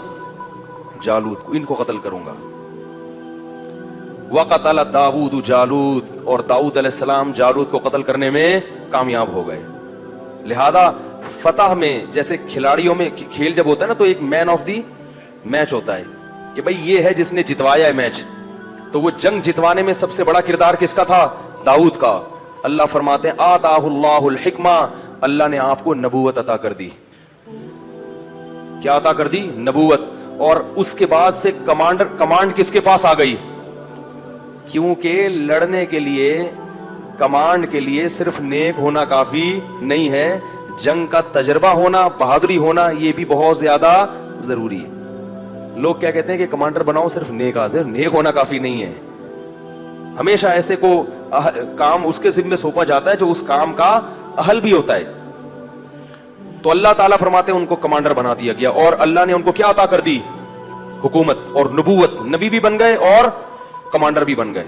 جالوت کو، ان کو قتل کروں گا۔ وقتل داؤد جالوت, اور داؤد علیہ السلام جالوت کو قتل کرنے میں کامیاب ہو گئے. لہذا فتح میں جیسے کھلاڑیوں میں کھیل جب ہوتا ہے نا تو ایک مین آف دی میچ ہوتا ہے کہ بھئی یہ ہے جس نے جتوایا ہے میچ, تو وہ جنگ جتوانے میں سب سے بڑا کردار کس کا تھا؟ داؤد کا. اللہ فرماتے ہیں آتاہ اللہ الحکمہ, اللہ نے آپ کو نبوت عطا کر دی. کیا عطا کر دی؟ نبوت. اور اس کے بعد سے کمانڈ کس کے پاس آ گئی؟ کیونکہ لڑنے کے لیے, کمانڈ کے لیے صرف نیک ہونا کافی نہیں ہے, جنگ کا تجربہ ہونا, بہادری ہونا, یہ بھی بہت زیادہ ضروری ہے. لوگ کیا کہتے ہیں کہ کمانڈر بناؤ صرف نیک آدمی, نیک ہونا کافی نہیں ہے. ہمیشہ ایسے کو کام اس کے ذمہ سونپا جاتا ہے جو اس کام کا اہل بھی ہوتا ہے. تو اللہ تعالیٰ فرماتے ہیں ان کو کمانڈر بنا دیا گیا, اور اللہ نے ان کو کیا عطا کر دی؟ حکومت اور نبوت. نبی بھی بن گئے اور کمانڈر بھی بن گئے.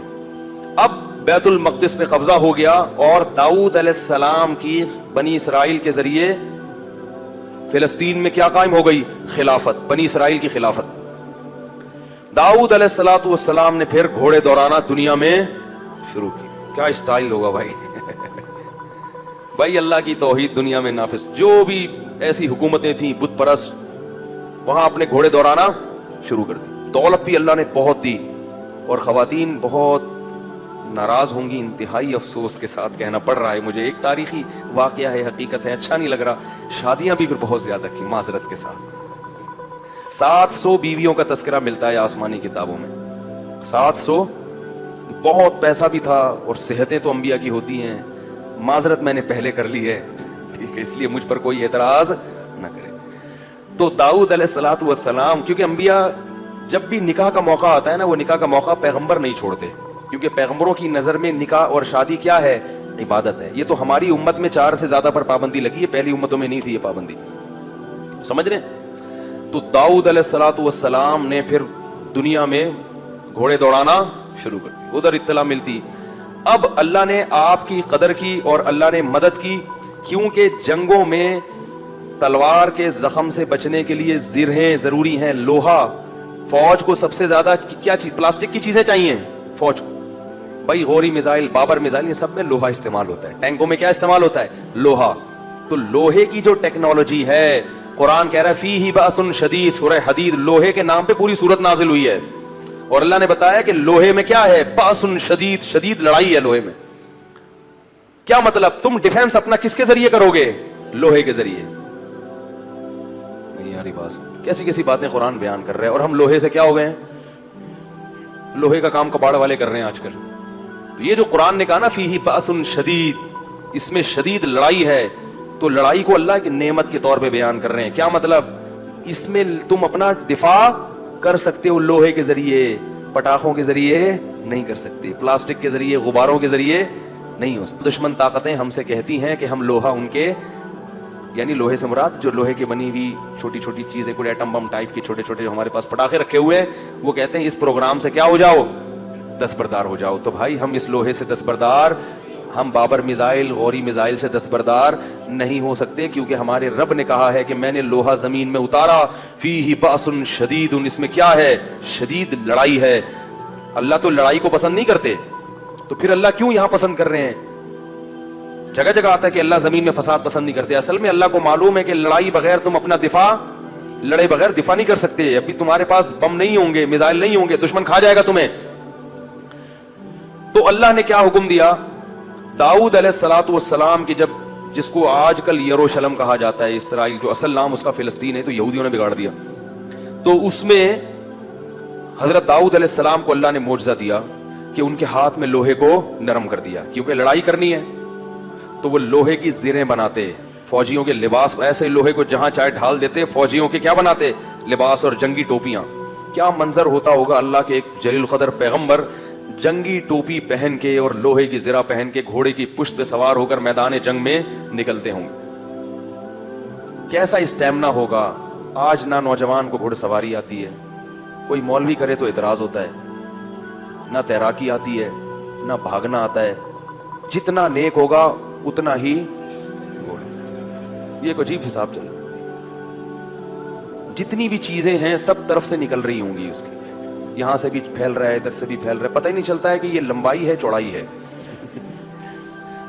اب بیت المقدس پہ قبضہ ہو گیا, اور داؤد علیہ السلام کی بنی اسرائیل کے ذریعے فلسطین میں کیا قائم ہو گئی؟ خلافت, بنی اسرائیل کی خلافت. داؤد علیہ السلام نے پھر گھوڑے دوڑانا دنیا میں شروع کی. کیا اسٹائل ہوگا بھائی بھائی اللہ کی توحید دنیا میں نافذ. جو بھی ایسی حکومتیں تھیں بت پرست, وہاں اپنے گھوڑے دوڑانا شروع کر دی. دولت بھی اللہ نے بہت دی, اور خواتین بہت ناراض ہوں گی, انتہائی افسوس کے ساتھ کہنا پڑ رہا ہے مجھے, ایک تاریخی واقعہ ہے, حقیقت ہے, اچھا نہیں لگ رہا. شادیاں بھی پھر بہت زیادہ کی معذرت کے ساتھ. 700 بیویوں کا تذکرہ ملتا ہے آسمانی کتابوں میں. 700, بہت پیسہ بھی تھا, اور صحتیں تو انبیاء کی ہوتی ہیں. معذرت میں نے پہلے کر لی ہے, ٹھیک ہے, اس لیے مجھ پر کوئی اعتراض نہ کرے. تو داؤد علیہ السلام, کیونکہ انبیاء جب بھی نکاح کا موقع آتا ہے نا, وہ نکاح کا موقع پیغمبر نہیں چھوڑتے, کیونکہ پیغمبروں کی نظر میں نکاح اور شادی کیا ہے؟ عبادت ہے. یہ تو ہماری امت میں 4 سے زیادہ پر پابندی لگی ہے, پہلی امتوں میں نہیں تھی یہ پابندی, سمجھ رہے؟ تو داؤد علیہ السلام نے پھر دنیا میں گھوڑے دوڑانا شروع کر دی. ادھر اطلاع ملتی. اب اللہ نے آپ کی قدر کی اور اللہ نے مدد کی, کیونکہ جنگوں میں تلوار کے زخم سے بچنے کے لیے زرہیں ضروری ہیں, لوہا. فوج کو سب سے زیادہ کیا چیز؟ پلاسٹک کی چیزیں چاہیے فوج کو. بھائی غوری میزائل, بابر میزائل, یہ سب میں لوہا استعمال ہوتا ہے. ٹینکوں میں کیا استعمال ہوتا ہے؟ لوہا. تو لوہے کی جو ٹیکنالوجی ہے, قرآن کہہ رہا ہے فیہ بأس شدید, سورہ حدید, لوہے کے نام پہ پوری سورت نازل ہوئی ہے. اور اللہ نے بتایا کہ لوہے میں کیا ہے؟ بأس شدید, شدید لڑائی ہے لوہے میں. کیا مطلب؟ تم ڈیفینس اپنا کس کے ذریعے کرو گے؟ لوہے کے ذریعے. نہیں یاری بات, کیسی کیسی باتیں قرآن بیان کر رہے ہیں, اور ہم لوہے سے کیا ہو گئے ہیں؟ لوہے کا کام کباڑ والے کر رہے ہیں آج کل. تو یہ جو قرآن نے کہا نا فیہ بأس شدید, اس میں شدید لڑائی ہے, تو لڑائی کو اللہ کی نعمت کے طور پہ بیان کر رہے ہیں. کیا مطلب؟ اس میں تم اپنا دفاع کر سکتے ہو لوہے کے ذریعے, پٹاخوں کے ذریعے نہیں کر سکتے, پلاسٹک کے ذریعے, غباروں کے ذریعے نہیں ہو سکتے. دشمن طاقتیں ہم سے کہتی ہیں کہ ہم لوہا ان کے, یعنی لوہے سے مراد جو لوہے کی بنی ہوئی چھوٹی چھوٹی چیزیں, کوئی ایٹم بم ٹائپ کی چھوٹے چھوٹے جو ہمارے پاس پٹاخے رکھے ہوئے ہیں, وہ کہتے ہیں اس پروگرام سے کیا ہو جاؤ؟ دستبردار ہو جاؤ. تو بھائی ہم اس لوہے سے دستبردار, ہم بابر میزائل, غوری میزائل سے دستبردار نہیں ہو سکتے, کیونکہ ہمارے رب نے کہا ہے کہ میں نے لوہا زمین میں اتارا, فیہ بأس شدید, اس میں کیا ہے؟ شدید لڑائی ہے. اللہ تو لڑائی کو پسند نہیں کرتے, تو پھر اللہ کیوں یہاں پسند کر رہے ہیں؟ جگہ جگہ آتا ہے کہ اللہ زمین میں فساد پسند نہیں کرتے. اصل میں اللہ کو معلوم ہے کہ لڑائی بغیر تم اپنا دفاع, لڑے بغیر دفاع نہیں کر سکتے. ابھی تمہارے پاس بم نہیں ہوں گے, میزائل نہیں ہوں گے, دشمن کھا جائے گا تمہیں. تو اللہ نے کیا حکم دیا؟ داؤد علیہ السلام کی, جب جس کو آج کل یروشلم کہا جاتا ہے, اسرائیل, جو اصل نام اس کا فلسطین ہے, تو یہودیوں نے بگاڑ دیا. تو اس میں حضرت داؤد علیہ السلام کو اللہ نے معجزہ دیا کہ ان کے ہاتھ میں لوہے کو نرم کر دیا, کیونکہ لڑائی کرنی ہے. تو وہ لوہے کی زریں بناتے, فوجیوں کے لباس, ایسے لوہے کو جہاں چاہے ڈھال دیتے, فوجیوں کے کیا بناتے؟ لباس اور جنگی ٹوپیاں. کیا منظر ہوتا ہوگا اللہ کے ایک جلیل القدر پیغمبر جنگی ٹوپی پہن کے اور لوہے کی زرہ پہن کے گھوڑے کی پشت پہ سوار ہو کر میدان جنگ میں نکلتے ہوں گے. کیسا اسٹیمنا ہوگا. آج نہ نوجوان کو گھوڑ سواری آتی ہے, کوئی مولوی کرے تو اعتراض ہوتا ہے, نہ تیراکی آتی ہے, نہ بھاگنا آتا ہے. جتنا نیک ہوگا اتنا ہی گھوڑا. یہ ایک عجیب حساب چل رہا. جتنی بھی چیزیں ہیں سب طرف سے نکل رہی ہوں گی اس کی. یہاں سے بھی پھیل رہا ہے, ادھر سے بھی پھیل رہا ہے, پتہ ہی نہیں چلتا ہے کہ یہ لمبائی ہے چوڑائی ہے.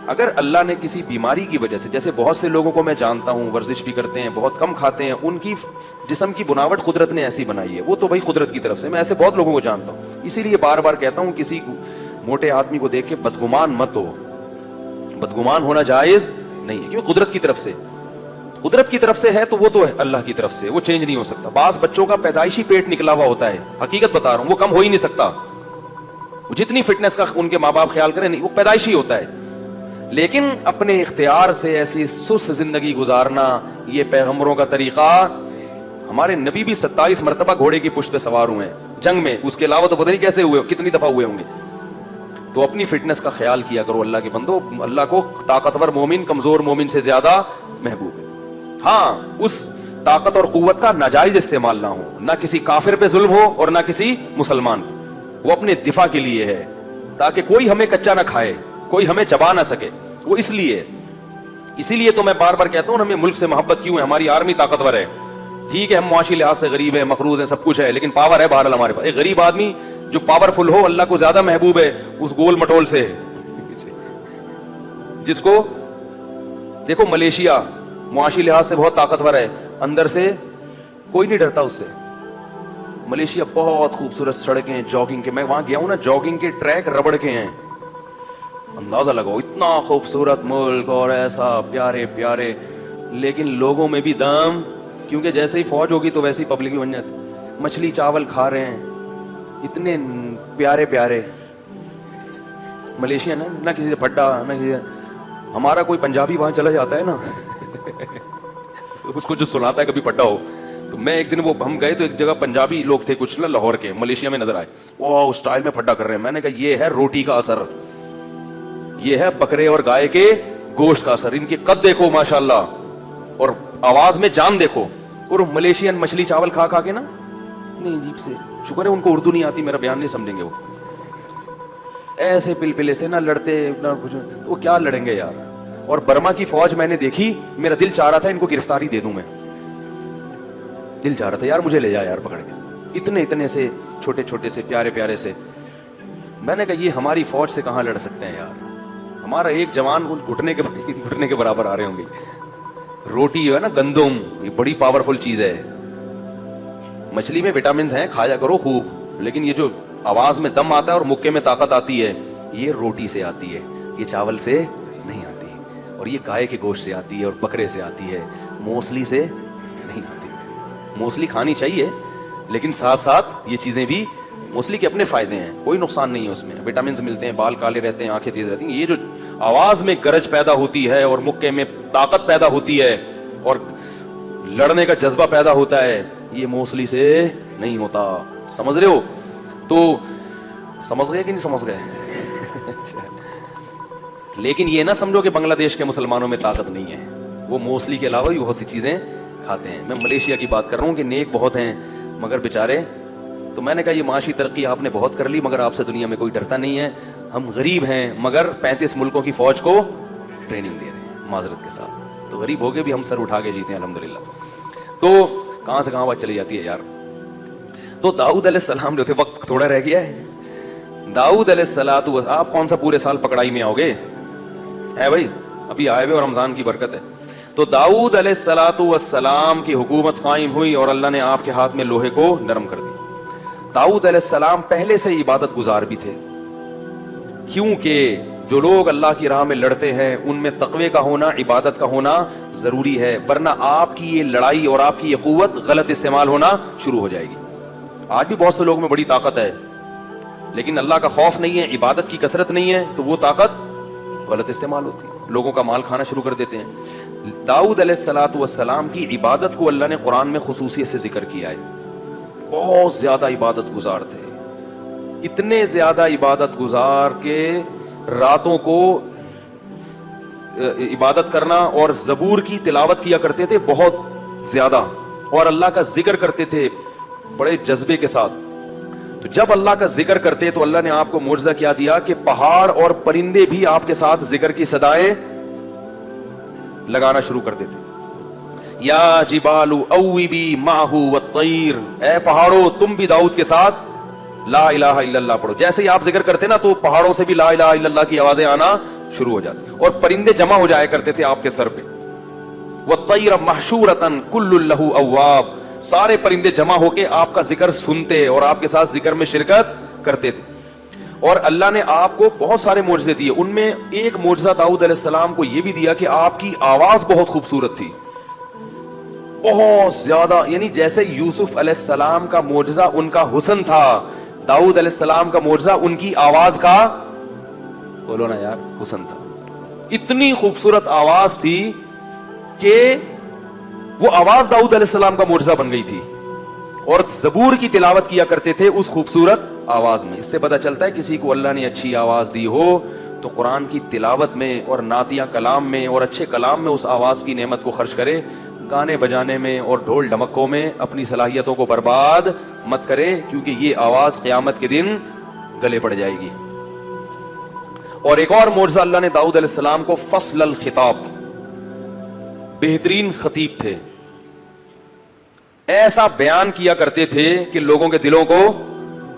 اگر اللہ نے کسی بیماری کی وجہ سے, جیسے بہت سے لوگوں کو میں جانتا ہوں ورزش بھی کرتے ہیں, بہت کم کھاتے ہیں, ان کی جسم کی بناوٹ قدرت نے ایسی بنائی ہے, وہ تو بھائی قدرت کی طرف سے, میں ایسے بہت لوگوں کو جانتا ہوں. اسی لیے بار بار کہتا ہوں کسی موٹے آدمی کو دیکھ کے بدگمان مت ہو, بدگمان ہونا جائز نہیں ہے, کیونکہ قدرت کی طرف سے, قدرت کی طرف سے ہے تو وہ تو ہے اللہ کی طرف سے, وہ چینج نہیں ہو سکتا. بعض بچوں کا پیدائشی پیٹ نکلا ہوا ہوتا ہے, حقیقت بتا رہا ہوں, وہ کم ہو ہی نہیں سکتا, جتنی فٹنس کا ان کے ماں باپ خیال کریں نہیں, وہ پیدائشی ہوتا ہے. لیکن اپنے اختیار سے ایسی سست زندگی گزارنا یہ پیغمبروں کا طریقہ. ہمارے نبی بھی 27 مرتبہ گھوڑے کی پشت پہ سوار ہوئے ہیں جنگ میں, اس کے علاوہ تو پتہ نہیں کیسے ہوئے, کتنی دفعہ ہوئے ہوں گے. تو اپنی فٹنس کا خیال کیا کرو اللہ کے بندو, اللہ کو طاقتور مومن کمزور مومن سے زیادہ محبوب ہے. ہاں اس طاقت اور قوت کا ناجائز استعمال نہ ہو, نہ کسی کافر پہ ظلم ہو اور نہ کسی مسلمان پہ, وہ اپنے دفاع کے لیے ہے تاکہ کوئی ہمیں کچا نہ کھائے, کوئی ہمیں چبا نہ سکے, وہ اس لیے. اسی لیے تو میں بار بار کہتا ہوں ہمیں ملک سے محبت کیوں ہے, ہماری آرمی طاقتور ہے, ٹھیک ہے ہم معاشی لحاظ سے غریب ہیں, مقروض ہیں, سب کچھ ہے, لیکن پاور ہے بہرحال ہمارے پاس. ایک غریب آدمی جو پاورفل ہو, اللہ کو زیادہ محبوب ہے اس گول مٹول سے, جس کو دیکھو ملیشیا معاشی لحاظ سے بہت طاقتور ہے, اندر سے کوئی نہیں ڈرتا اس سے. ملیشیا بہت خوبصورت سڑکیں, جاگنگ کے, میں وہاں گیا ہوں نا, جاگنگ کے ٹریک ربڑ کے ہیں, اندازہ لگاؤ اتنا خوبصورت ملک اور ایسا پیارے پیارے, لیکن لوگوں میں بھی دم, کیونکہ جیسے ہی فوج ہوگی تو ویسے ہی پبلک بھی بن جاتی. مچھلی چاول کھا رہے ہیں, اتنے پیارے پیارے ملیشین ہے, نہ کسی سے پھڈا نہ کسی سے. ہمارا کوئی پنجابی وہاں چلا جاتا ہے نا اس کو جو سناتا ہے کبھی پھڈا ہو, تو میں ایک دن وہ ہم گئے تو ایک جگہ پنجابی لوگ تھے کچھ نا لاہور کے, ملیشیا میں نظر آئے, وہ اسٹائل میں پھڈا کر رہے ہیں. میں نے کہا یہ ہے روٹی کا اثر, یہ ہے بکرے اور گائے کے گوشت کا اثر. ان کے قد دیکھو ماشاءاللہ, اور آواز میں جان دیکھو. اور ملیشین مچھلی چاول کھا کھا کے نا, نہیں عجیب سے, شکر ہے ان کو اردو نہیں آتی, میرا بیان نہیں سمجھیں گے وہ, ایسے پلپلے سے نہ لڑتے نہ کچھ, تو وہ کیا لڑیں گے یار. اور برما کی فوج میں نے دیکھی, میرا دل چاہ رہا تھا ان کو گرفتاری دے دوں, میں دل چاہ رہا تھا یار مجھے لے جا یار پکڑ کے, اتنے اتنے سے چھوٹے چھوٹے سے پیارے پیارے سے. میں نے کہا یہ ہماری فوج سے کہاں لڑ سکتے ہیں یار, ہمارا ایک جوان گھٹنے کے برابر آ رہے ہوں گے. روٹی جو ہے نا گندم, یہ بڑی پاورفل چیز ہے. مچھلی میں وٹامنز ہیں, کھایا کرو خوب, لیکن یہ جو آواز میں دم آتا ہے اور مکے میں طاقت آتی ہے, یہ روٹی سے آتی ہے, یہ چاول سے نہیں آتی, اور یہ گائے کے گوشت سے آتی ہے اور بکرے سے آتی ہے, موسلی سے نہیں آتی. موسلی کھانی چاہیے, لیکن ساتھ ساتھ یہ چیزیں بھی, موسلی کے اپنے فائدے ہیں, کوئی نقصان نہیں ہے اس میں, وٹامنز ملتے ہیں, بال کالے رہتے ہیں, آنکھیں تیز رہتی ہیں. یہ جو آواز میں گرج پیدا ہوتی ہے اور مکے میں طاقت پیدا ہوتی ہے اور لڑنے کا جذبہ پیدا ہوتا ہے, یہ موسلی سے نہیں ہوتا. سمجھ رہے ہو؟ تو سمجھ گئے کہ نہیں سمجھ گئے؟ لیکن یہ نہ سمجھو کہ بنگلہ دیش کے مسلمانوں میں طاقت نہیں ہے, وہ موسلی کے علاوہ بھی بہت سی چیزیں کھاتے ہیں. میں ملیشیا کی بات کر رہا ہوں کہ نیک بہت ہیں مگر بیچارے. تو میں نے کہا یہ معاشی ترقی آپ نے بہت کر لی, مگر آپ سے دنیا میں کوئی ڈرتا نہیں ہے. ہم غریب ہیں مگر 35 ملکوں کی فوج کو ٹریننگ دے رہے ہیں معذرت کے ساتھ. تو غریب ہو کے بھی ہم سر اٹھا کے جیتے ہیں الحمدللہ. تو کہاں سے کہاں بات چلی جاتی ہے یار. تو داؤد علیہ السلام جو تھے, وقت تھوڑا رہ گیا ہے, داؤد علیہ السلام, آپ کون سا پورے سال پکڑائی میں آؤ گے, ہے بھائی ابھی آئے ہوئے اور رمضان کی برکت ہے. تو داؤد علیہ السلام کی حکومت قائم ہوئی اور اللہ نے آپ کے ہاتھ میں لوہے کو نرم کر دیا. داؤد علیہ السلام پہلے سے عبادت گزار بھی تھے, کیونکہ جو لوگ اللہ کی راہ میں لڑتے ہیں ان میں تقوی کا ہونا, عبادت کا ہونا ضروری ہے, ورنہ آپ کی یہ لڑائی اور آپ کی یہ قوت غلط استعمال ہونا شروع ہو جائے گی. آج بھی بہت سے لوگ میں بڑی طاقت ہے, لیکن اللہ کا خوف نہیں ہے, عبادت کی کثرت نہیں ہے, تو وہ طاقت غلط استعمال ہوتی ہے, لوگوں کا مال کھانا شروع کر دیتے ہیں. داؤد علیہ السلام کی عبادت کو اللہ نے قرآن میں خصوصیت سے ذکر کیا ہے. بہت زیادہ عبادت گزار تھے, اتنے زیادہ عبادت گزار کے راتوں کو عبادت کرنا اور زبور کی تلاوت کیا کرتے تھے بہت زیادہ, اور اللہ کا ذکر کرتے تھے بڑے جذبے کے ساتھ. تو جب اللہ کا ذکر کرتے تو اللہ نے آپ کو معجزہ کیا دیا کہ پہاڑ اور پرندے بھی آپ کے ساتھ ذکر کی صدائیں لگانا شروع کر دیتے. یا جبال اوبی معہ والطیر, اے پہاڑوں تم بھی داؤد کے ساتھ لا الہ الا اللہ پڑھو. جیسے ہی آپ ذکر کرتے نا تو پہاڑوں سے بھی لا الہ الا اللہ کی آوازیں آنا شروع ہو جاتی, اور پرندے جمع ہو جایا کرتے تھے آپ کے سر پہ. والطیر محشورۃ کل لہ اواب, سارے پرندے جمع ہو کے آپ کا ذکر سنتے اور آپ کے ساتھ ذکر میں شرکت کرتے تھے. اور اللہ نے آپ کو بہت سارے معجزے دیے, ان میں ایک معجزہ داؤد علیہ السلام کو یہ بھی دیا کہ آپ کی آواز بہت خوبصورت تھی, بہت زیادہ. یعنی جیسے یوسف علیہ السلام کا معجزہ ان کا حسن تھا, داؤد علیہ السلام کا معجزہ ان کی آواز کا, بولو نا یار, حسن تھا. اتنی خوبصورت آواز تھی کہ وہ آواز داؤد علیہ السلام کا معجزہ بن گئی تھی, اور زبور کی تلاوت کیا کرتے تھے اس خوبصورت آواز میں. اس سے پتہ چلتا ہے کسی کو اللہ نے اچھی آواز دی ہو تو قرآن کی تلاوت میں اور نعتیہ کلام میں اور اچھے کلام میں اس آواز کی نعمت کو خرچ کرے. گانے بجانے میں اور ڈھول ڈھمکوں میں اپنی صلاحیتوں کو برباد مت کرے, کیونکہ یہ آواز قیامت کے دن گلے پڑ جائے گی. اور ایک اور معجزہ اللہ نے داؤد علیہ السلام کو, فصل الخطاب, بہترین خطیب تھے, ایسا بیان کیا کرتے تھے کہ لوگوں کے دلوں کو,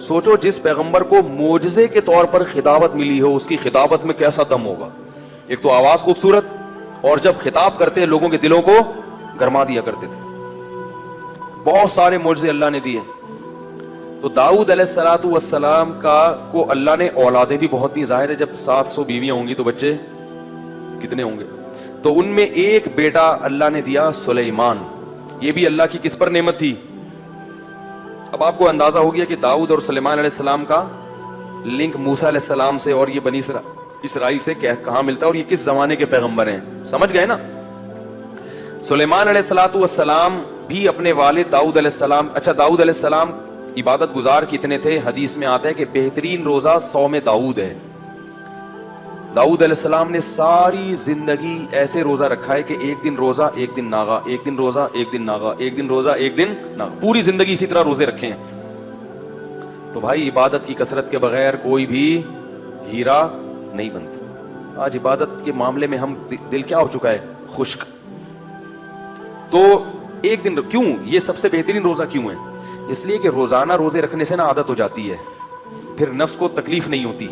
سوچو جس پیغمبر کو معجزے کے طور پر خطابت ملی ہو اس کی خطابت میں کیسا دم ہوگا. ایک تو آواز خوبصورت, اور جب خطاب کرتے لوگوں کے دلوں کو گرما دیا کرتے تھے. بہت سارے معجزے اللہ نے دیے. تو داؤد علیہ الصلوۃ والسلام کو اللہ نے اولادیں بھی بہت دی. ظاہر ہے جب 700 بیویاں ہوں گی تو بچے کتنے ہوں گے. تو ان میں ایک بیٹا اللہ نے دیا سلیمان. یہ بھی اللہ کی کس پر نعمت تھی. اب آپ کو اندازہ ہو گیا کہ داؤد اور سلیمان علیہ السلام کا لنک موسیٰ علیہ السلام سے اور یہ بنی اسرائیل سے کہاں ملتا ہے, اور یہ کس زمانے کے پیغمبر ہیں. سمجھ گئے نا. سلیمان علیہ الصلوۃ والسلام بھی اپنے والد داؤد علیہ السلام, اچھا داؤد علیہ السلام عبادت گزار کتنے تھے. حدیث میں آتا ہے کہ بہترین روزہ صوم داؤد ہے. داؤد علیہ السلام نے ساری زندگی ایسے روزہ رکھا ہے کہ ایک دن روزہ ایک دن ناغا, ایک دن روزہ ایک دن ناغا, ایک دن روزہ ایک دن ناغا, پوری زندگی اسی طرح روزے رکھے ہیں. تو بھائی عبادت کی کثرت کے بغیر کوئی بھی ہیرا نہیں بنتا. آج عبادت کے معاملے میں ہم دل کیا ہو چکا ہے, خشک. تو ایک دن کیوں یہ سب سے بہترین روزہ کیوں ہے؟ اس لیے کہ روزانہ روزے رکھنے سے نا عادت ہو جاتی ہے, پھر نفس کو تکلیف نہیں ہوتی.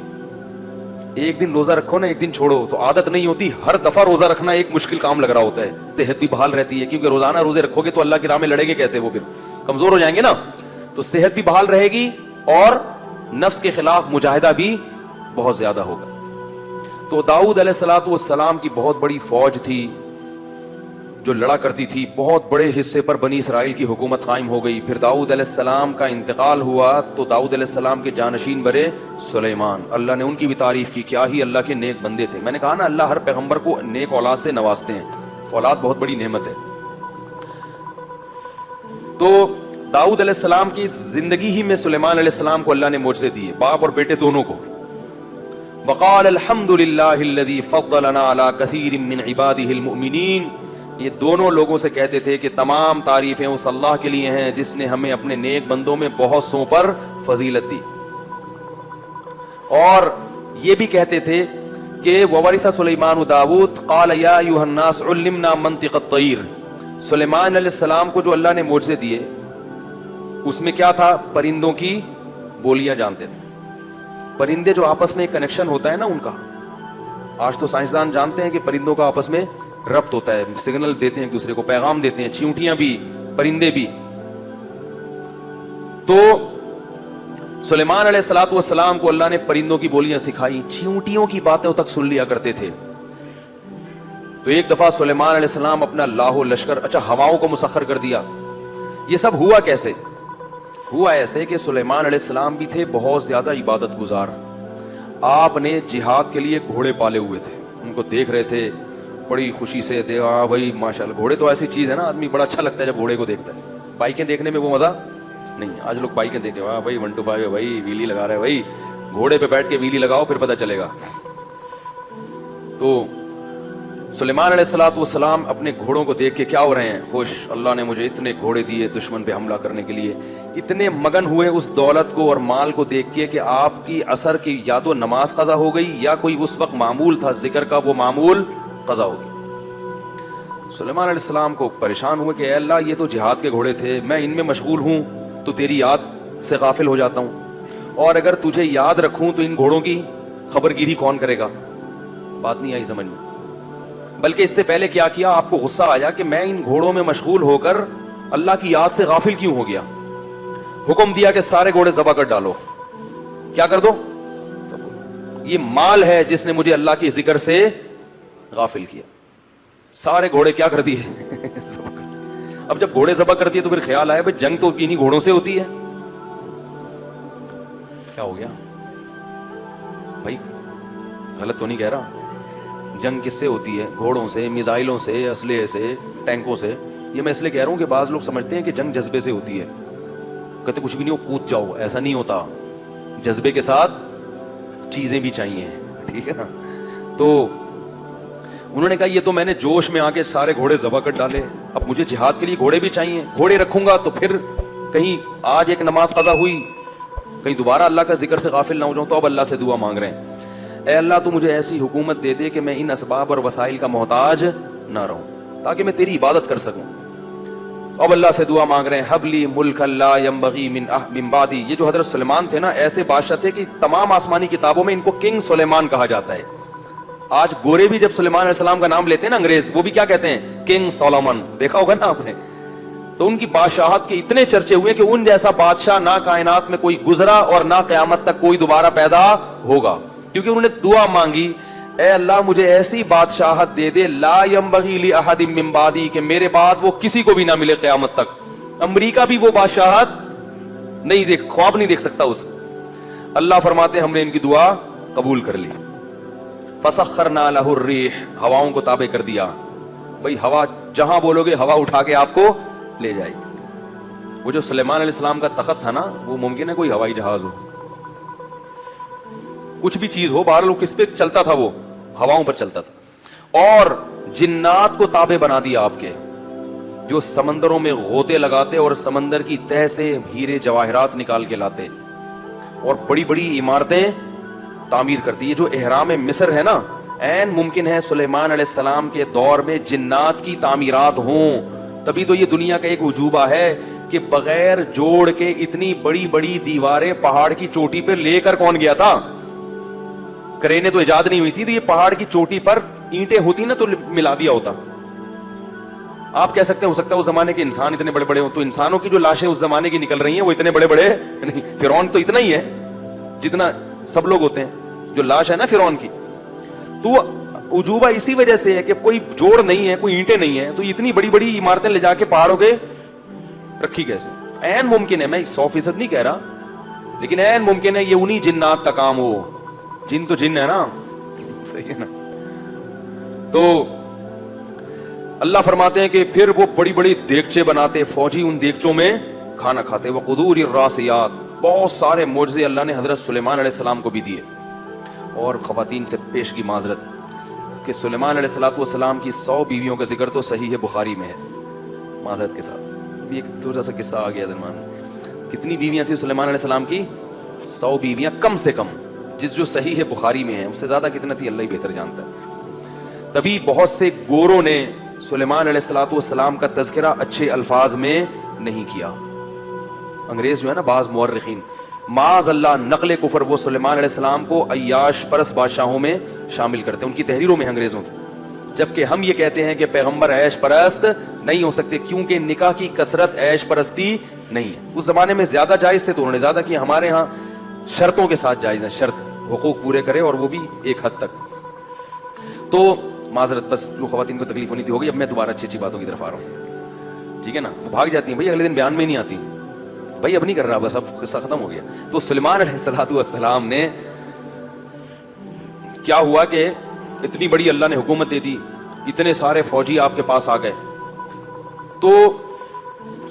ایک دن روزہ رکھو نا ایک دن چھوڑو تو عادت نہیں ہوتی. ہر دفعہ روزہ رکھنا ایک مشکل کام لگ رہا ہوتا ہے. صحت بھی بحال رہتی ہے, کیونکہ روزانہ روزے رکھو گے تو اللہ کی راہ میں لڑیں گے کیسے, وہ پھر کمزور ہو جائیں گے نا. تو صحت بھی بحال رہے گی اور نفس کے خلاف مجاہدہ بھی بہت زیادہ ہوگا. تو داؤد علیہ الصلوۃ والسلام کی بہت بڑی فوج تھی جو لڑا کرتی تھی. بہت بڑے حصے پر بنی اسرائیل کی حکومت قائم ہو گئی. پھر داؤد علیہ السلام کا انتقال ہوا تو داؤد علیہ السلام کے جانشین بنے سلیمان. اللہ نے ان کی بھی تعریف کی, کیا ہی اللہ کے نیک بندے تھے. میں نے کہا نا اللہ ہر پیغمبر کو نیک اولاد سے نوازتے ہیں, اولاد بہت بڑی نعمت ہے. تو داؤد علیہ السلام کی زندگی ہی میں سلیمان علیہ السلام کو اللہ نے معجزے دیے, باپ اور بیٹے دونوں کو. وقال الحمد للہ الذی فضلنا علی کثیر من عبادہ المؤمنین. یہ دونوں لوگوں سے کہتے تھے کہ تمام تعریفیں اس اللہ کے لیے ہیں جس نے ہمیں اپنے نیک بندوں میں بہت سوں پر فضیلت دی. اور یہ بھی کہتے تھے کہ وورث سلیمان داؤد قال یا ایھا الناس علمنا منطق الطیر. سلیمان علیہ السلام کو جو اللہ نے معجزے دیے اس میں کیا تھا, پرندوں کی بولیاں جانتے تھے. پرندے جو آپس میں ایک کنیکشن ہوتا ہے نا ان کا, آج تو سائنسدان جانتے ہیں کہ پرندوں کا آپس میں ربط ہوتا ہے, سگنل دیتے ہیں ایک دوسرے کو, پیغام دیتے ہیں. چیونٹیاں بھی پرندے بھی. تو سلیمان علیہ الصلوۃ والسلام کو اللہ نے پرندوں کی بولیاں سکھائی, چیونٹیوں کی باتیں تک سن لیا کرتے تھے. تو ایک دفعہ سلیمان علیہ السلام اپنا لاہو لشکر, اچھا ہواؤں کو مسخر کر دیا. یہ سب ہوا کیسے؟ ہوا ایسے کہ سلیمان علیہ السلام بھی تھے بہت زیادہ عبادت گزار. آپ نے جہاد کے لیے گھوڑے پالے ہوئے تھے, ان کو دیکھ رہے تھے بڑی خوشی سے. ہاں بھائی ماشاءاللہ, گھوڑے تو ایسی چیز ہے نا, آدمی بڑا اچھا لگتا ہے جب گھوڑے کو دیکھتا ہے. بائکیں دیکھنے میں وہ مزہ نہیں ہے. آج لوگ بائکیں دیکھیں, ہاں بھائی 125 ہے بھائی, ویلی لگا رہا ہے بھائی. گھوڑے پہ بیٹھ کے ویلی لگاؤ پھر پتہ چلے گا. تو سلیمان علیہ الصلوۃ والسلام اپنے گھوڑوں کو دیکھ کے کیا ہو رہے ہیں, خوش. اللہ نے مجھے اتنے گھوڑے دیے دشمن پہ حملہ کرنے کے لیے. اتنے مگن ہوئے اس دولت کو اور مال کو دیکھ کے کہ آپ کی عصر کی یا تو نماز قضا ہو گئی یا کوئی اس وقت معمول تھا ذکر کا وہ معمول قضا ہو گئی. سلیمان علیہ السلام کو پریشان ہوئے کہ اے اللہ یہ تو جہاد کے گھوڑے تھے, میں ان میں مشغول ہوں تو تیری یاد سے غافل ہو جاتا ہوں. اور اگر تجھے یاد رکھوں تو ان گھوڑوں کی خبر گیری کون کرے گا؟ بات نہیں آئی سمجھ میں. بلکہ اس سے پہلے کیا کیا؟ آپ کو غصہ آیا کہ میں ان گھوڑوں میں مشغول ہو کر اللہ کی یاد سے غافل کیوں ہو گیا. حکم دیا کہ سارے گھوڑے ذبح کر ڈالو. کیا کر دو؟ یہ مال ہے جس نے مجھے اللہ کے ذکر سے غافل کیا. سارے گھوڑے کیا کر دیے؟ اب جب گھوڑے ذبح کر دیے تو پھر خیال آیا بھائی جنگ تو انہی گھوڑوں سے ہوتی ہے. کیا ہو گیا بھائی؟ غلط تو نہیں کہہ رہا. جنگ کس سے ہوتی ہے؟ گھوڑوں سے، میزائلوں سے، اسلحے سے، ٹینکوں سے. یہ میں اس لیے کہہ رہا ہوں کہ بعض لوگ سمجھتے ہیں کہ جنگ جذبے سے ہوتی ہے. کہتے کچھ بھی نہیں ہو کود جاؤ. ایسا نہیں ہوتا. جذبے کے ساتھ چیزیں بھی چاہیے. ٹھیک ہے نا؟ تو انہوں نے کہا یہ تو میں نے جوش میں آ کے سارے گھوڑے ذبح کر ڈالے. اب مجھے جہاد کے لیے گھوڑے بھی چاہیے. گھوڑے رکھوں گا تو پھر کہیں آج ایک نماز قضا ہوئی کہیں دوبارہ اللہ کا ذکر سے غافل نہ ہو جاؤں. تو اب اللہ سے دعا مانگ رہے ہیں اے اللہ تو مجھے ایسی حکومت دے دے کہ میں ان اسباب اور وسائل کا محتاج نہ رہوں تاکہ میں تیری عبادت کر سکوں. اب اللہ سے دعا مانگ رہے ہیں حبلی ملک لا ينبغي من بعدی. یہ جو حضرت سلیمان تھے نا ایسے بادشاہ تھے کہ تمام آسمانی کتابوں میں ان کو کنگ سلیمان کہا جاتا ہے. آج گورے بھی جب سلیمان علیہ السلام کا نام لیتے ہیں نا انگریز, وہ بھی کیا کہتے ہیں؟ King Solomon. دیکھا ہوگا نا آپ نے. تو ان کی بادشاہت کے اتنے چرچے ہوئے کہ ان جیسا بادشاہ نہ کائنات میں کوئی گزرا اور نہ قیامت تک کوئی دوبارہ پیدا ہوگا, کیونکہ انہوں نے دعا مانگی اے اللہ مجھے ایسی بادشاہت دے دے لا ينبغي لأحد من بعدی کہ میرے بعد وہ کسی کو بھی نہ ملے قیامت تک. امریکہ بھی وہ بادشاہت نہیں خواب نہیں دیکھ سکتا اس. اللہ فرماتے ہم نے ان کی دعا قبول کر لی. فسخرنا له الريح, ہواؤں کو تابع کر دیا. بھائی ہوا جہاں بولو گے ہوا اٹھا کے آپ کو لے جائے گی. وہ جو سلیمان علیہ السلام کا تخت تھا نا وہ ممکن ہے کوئی ہوائی جہاز ہو, کچھ بھی چیز ہو, بہرحال کس پہ چلتا تھا؟ وہ ہواؤں پر چلتا تھا. اور جنات کو تابع بنا دیا آپ کے, جو سمندروں میں غوطے لگاتے اور سمندر کی تہ سے ہیرے جواہرات نکال کے لاتے اور بڑی بڑی عمارتیں تعمیر کرتی. یہ جو احرام مصر ہے نا عین ممکن ہے سلیمان علیہ السلام کے دور میں جنات کی تعمیرات ہوں. تبھی تو یہ دنیا کا ایک عجوبہ ہے کہ بغیر جوڑ کے اتنی بڑی بڑی دیواریں پہاڑ کی چوٹی پہ لے کر کون گیا تھا؟ کرینے تو ایجاد نہیں ہوئی تھی, تو یہ پہاڑ کی چوٹی پر اینٹیں ہوتی نا تو ملا دیا ہوتا. آپ کہہ سکتے ہیں ہو سکتا ہے اس زمانے کے انسان اتنے بڑے بڑے ہوں, تو انسانوں کی جو لاشیں اس زمانے کی نکل رہی ہیں وہ اتنے بڑے بڑے نہیں. فرعون تو اتنا ہی ہے جتنا سب لوگ ہوتے ہیں. جو لاش ہے نا فرعون کی, تو عجوبہ اسی وجہ سے ہے کہ کوئی جوڑ نہیں ہے, کوئی اینٹیں نہیں ہیں, تو اتنی بڑی بڑی عمارتیں لے جا کے پہاڑوں کے رکھی کیسے؟ عین ممکن ہے, میں 100% نہیں کہہ رہا, لیکن عین ممکن ہے یہ انہی جنات کا کام ہو. جن تو جن ہے نا, صحیح ہے نا. تو اللہ فرماتے ہیں کہ پھر وہ بڑی بڑی دیگچے بناتے, فوجی ان دیگچوں میں کھانا کھاتے. وقدور الراسیات, بہت سارے معجزے اللہ نے حضرت سلیمان علیہ السلام کو بھی دیے. اور خواتین سے پیش کی معذرت کہ سلیمان علیہ السلام کی 100 بیویوں کا ذکر تو صحیح بخاری میں ہے, معذرت کے ساتھ. ایک تھوڑا سا قصہ آ گیا درمیان میں. کتنی بیویاں تھیں سلیمان علیہ السلام کی؟ 100 بیویاں کم سے کم, جو صحیح بخاری میں ہے. اس سے زیادہ کتنا تھی اللہ ہی بہتر جانتا ہے. تبھی بہت سے گوروں نے سلیمان علیہ السلام کا تذکرہ اچھے الفاظ میں نہیں کیا. انگریز جو ہے نا بعض مورخین معاذ اللہ نقل کفر وہ سلیمان علیہ السلام کو عیاش پرست بادشاہوں میں شامل کرتے ہیں ان کی تحریروں میں انگریزوں کی, جبکہ ہم یہ کہتے ہیں کہ پیغمبر عیش پرست نہیں ہو سکتے کیونکہ نکاح کی کثرت عیش پرستی نہیں ہے. اس زمانے میں زیادہ جائز تھے تو انہوں نے زیادہ کیا. ہمارے ہاں شرطوں کے ساتھ جائز ہیں, شرط حقوق پورے کرے اور وہ بھی ایک حد تک. تو معذرت, بس جو خواتین کو تکلیف ہونی تھی ہوگی. اب میں دوبارہ اچھی اچھی باتوں کی طرف آ رہا ہوں, ٹھیک ہے نا. وہ بھاگ جاتی ہیں بھائی, اگلے دن بیان میں نہیں آتی بھائی, اب نہیں کر رہا, بس اب قصہ ختم ہو گیا. تو سلیمان علیہ السلام نے کیا ہوا کہ اتنی بڑی اللہ نے حکومت دے دی, اتنے سارے فوجی آپ کے پاس آ گئے. تو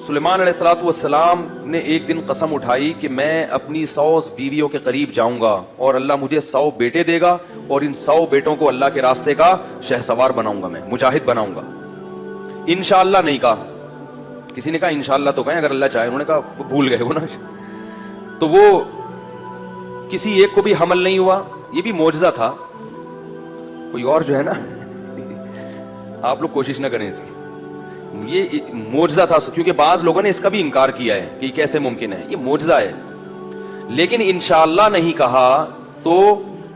سلیمان علیہ السلام نے ایک دن قسم اٹھائی کہ میں اپنی 100 بیویوں کے قریب جاؤں گا اور اللہ مجھے 100 بیٹے دے گا اور ان 100 بیٹوں کو اللہ کے راستے کا شہسوار بناؤں گا, میں مجاہد بناؤں گا. انشاءاللہ نہیں کہا. کسی نے کہا انشاءاللہ تو کہیں اگر اللہ چاہے, انہوں نے کہا بھول گئے وہ نا. تو وہ کسی ایک کو بھی حمل نہیں ہوا. یہ بھی معجزہ تھا. کوئی اور جو ہے نا آپ لوگ کوشش نہ کریں اس کی, یہ معجزہ تھا, کیونکہ بعض لوگوں نے اس کا بھی انکار کیا ہے کہ یہ کیسے ممکن ہے. یہ معجزہ ہے. لیکن انشاءاللہ نہیں کہا تو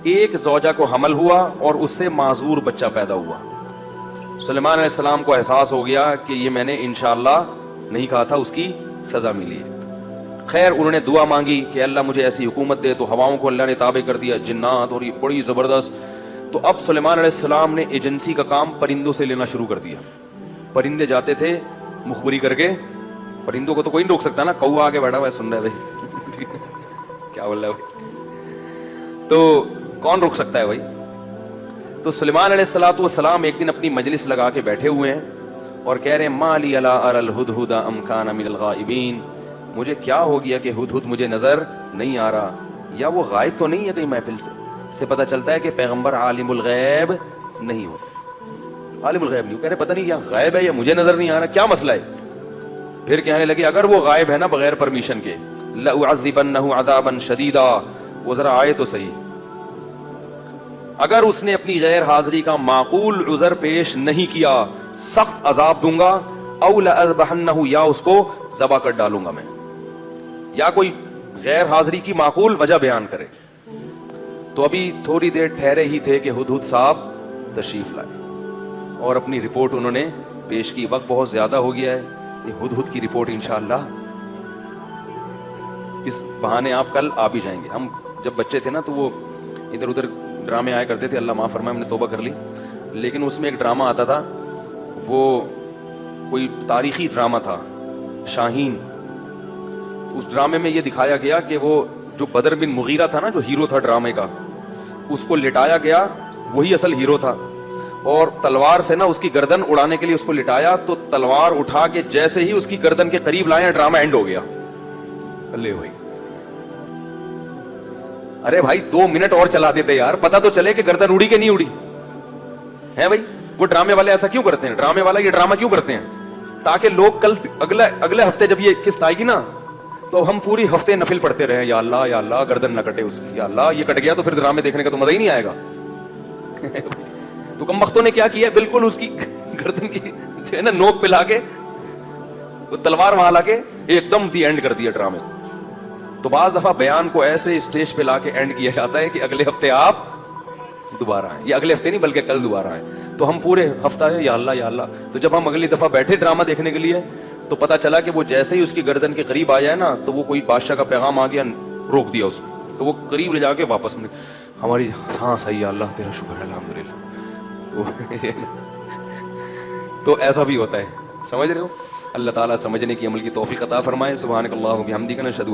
ایک زوجہ کو حمل ہوا اور اس سے معذور بچہ پیدا ہوا. سلیمان علیہ السلام کو احساس ہو گیا کہ یہ میں نے انشاءاللہ نہیں کہا تھا, اس کی سزا ملی ہے. خیر انہوں نے دعا مانگی کہ اللہ مجھے ایسی حکومت دے, تو ہواؤں کو اللہ نے تابع کر دیا, جنات, اور یہ بڑی زبردست. تو اب سلیمان علیہ السلام نے ایجنسی کا کام پرندوں سے لینا شروع کر دیا. پرندے جاتے تھے مخبری کر کے, پرندوں کو تو کوئی نہیں روک سکتا نا, کوا آگے بیٹھا ہوا ہے سن رہا ہے بھائی کیا بول رہا ہے بھائی, تو کون روک سکتا ہے بھائی. تو سلیمان علیہ السلام ایک دن اپنی مجلس لگا کے بیٹھے ہوئے ہیں اور کہہ رہے ہیں ما لی الا اری الہدہد ام کان من الغائبین, مجھے کیا ہو گیا کہ ہدہد مجھے نظر نہیں آ رہا, یا وہ غائب تو نہیں ہے کہیں محفل سے. سے پتہ چلتا ہے کہ پیغمبر عالم الغیب نہیں ہوتے, عالم الغیب نہیں. کہہ رہے پتہ نہیں یا غائب ہے یا مجھے نظر نہیں آ رہا, کیا مسئلہ ہے. پھر کہنے لگے اگر وہ غائب ہے نا بغیر پرمیشن کے, لأعذبنہ عذابا شدیدا, وہ ذرا آئے تو صحیح. اگر اس نے اپنی غیر حاضری کا معقول عذر پیش نہیں کیا سخت عذاب دوں گا, او لأذبحنہ, یا اس کو ذبح کر ڈالوں گا میں, یا کوئی غیر حاضری کی معقول وجہ بیان کرے. تو ابھی تھوڑی دیر ٹھہرے ہی تھے کہ ہدہد صاحب تشریف لائے اور اپنی رپورٹ انہوں نے پیش کی. وقت بہت زیادہ ہو گیا ہے, یہ ہدہد کی رپورٹ انشاءاللہ اس بہانے آپ کل آ بھی جائیں گے. ہم جب بچے تھے نا تو وہ ادھر ادھر ڈرامے آیا کرتے تھے, اللہ معاف فرمائے ہم نے توبہ کر لی, لیکن اس میں ایک ڈرامہ آتا تھا, وہ کوئی تاریخی ڈرامہ تھا شاہین. اس ڈرامے میں یہ دکھایا گیا کہ وہ جو بدر بن مغیرہ تھا نا, جو ہیرو تھا ڈرامے کا, اس کو لٹایا گیا, وہی اصل ہیرو تھا, اور تلوار سے نا اس کی گردن اڑانے کے لیے اس کو لٹایا, تو تلوار اٹھا کے جیسے ہی اس کی گردن کے قریب لائے ڈرامہ اینڈ ہو گیا. اللہ بھائی, ارے بھائی 2 منٹ اور چلا دیتے یار, پتا تو چلے کہ گردن اڑی کہ نہیں اڑی ہے بھائی. وہ ڈرامے والے ایسا کیوں کرتے ہیں, ڈرامے والا یہ ڈرامہ کیوں کرتے ہیں, تاکہ لوگ کل اگلے ہفتے جب یہ قسط آئے گی نا تو ہم پوری ہفتے نفل پڑھتے رہے, یا اللہ گردن نہ کٹے اس کی, یا اللہ یہ کٹ گیا تو پھر ڈرامے دیکھنے کا تو مزہ ہی نہیں آئے گا. تو کم بختوں نے کیا کیا, بالکل اس کی گردن کی جو ہے نا نوک پہ لا کے وہ تلوار وہاں لا کے ایک دم دی اینڈ کر دیا ڈرامے کو. تو بعض دفعہ بیان کو ایسے اسٹیج پہ لا کے اینڈ کیا جاتا ہے کہ اگلے ہفتے آپ دوبارہ آئیں, یا اگلے ہفتے نہیں بلکہ کل دوبارہ آئیں. تو ہم پورے ہفتہ ہے یا اللہ. تو جب ہم اگلی دفعہ بیٹھے ڈرامہ دیکھنے کے لیے تو پتا چلا کہ وہ جیسے ہی اس کی گردن کے قریب آیا ہے نا, تو وہ کوئی بادشاہ کا پیغام آ گیا, روک دیا اس کو, تو وہ قریب لے جا کے واپس ہماری سانس آئی, اللہ تیرا شکر ہے الحمدللہ. تو ایسا بھی ہوتا ہے, سمجھ رہے ہو. اللہ تعالیٰ سمجھنے کی عمل کی توفیق عطا فرمائے. سبحانک اللہم و بحمدک نشہد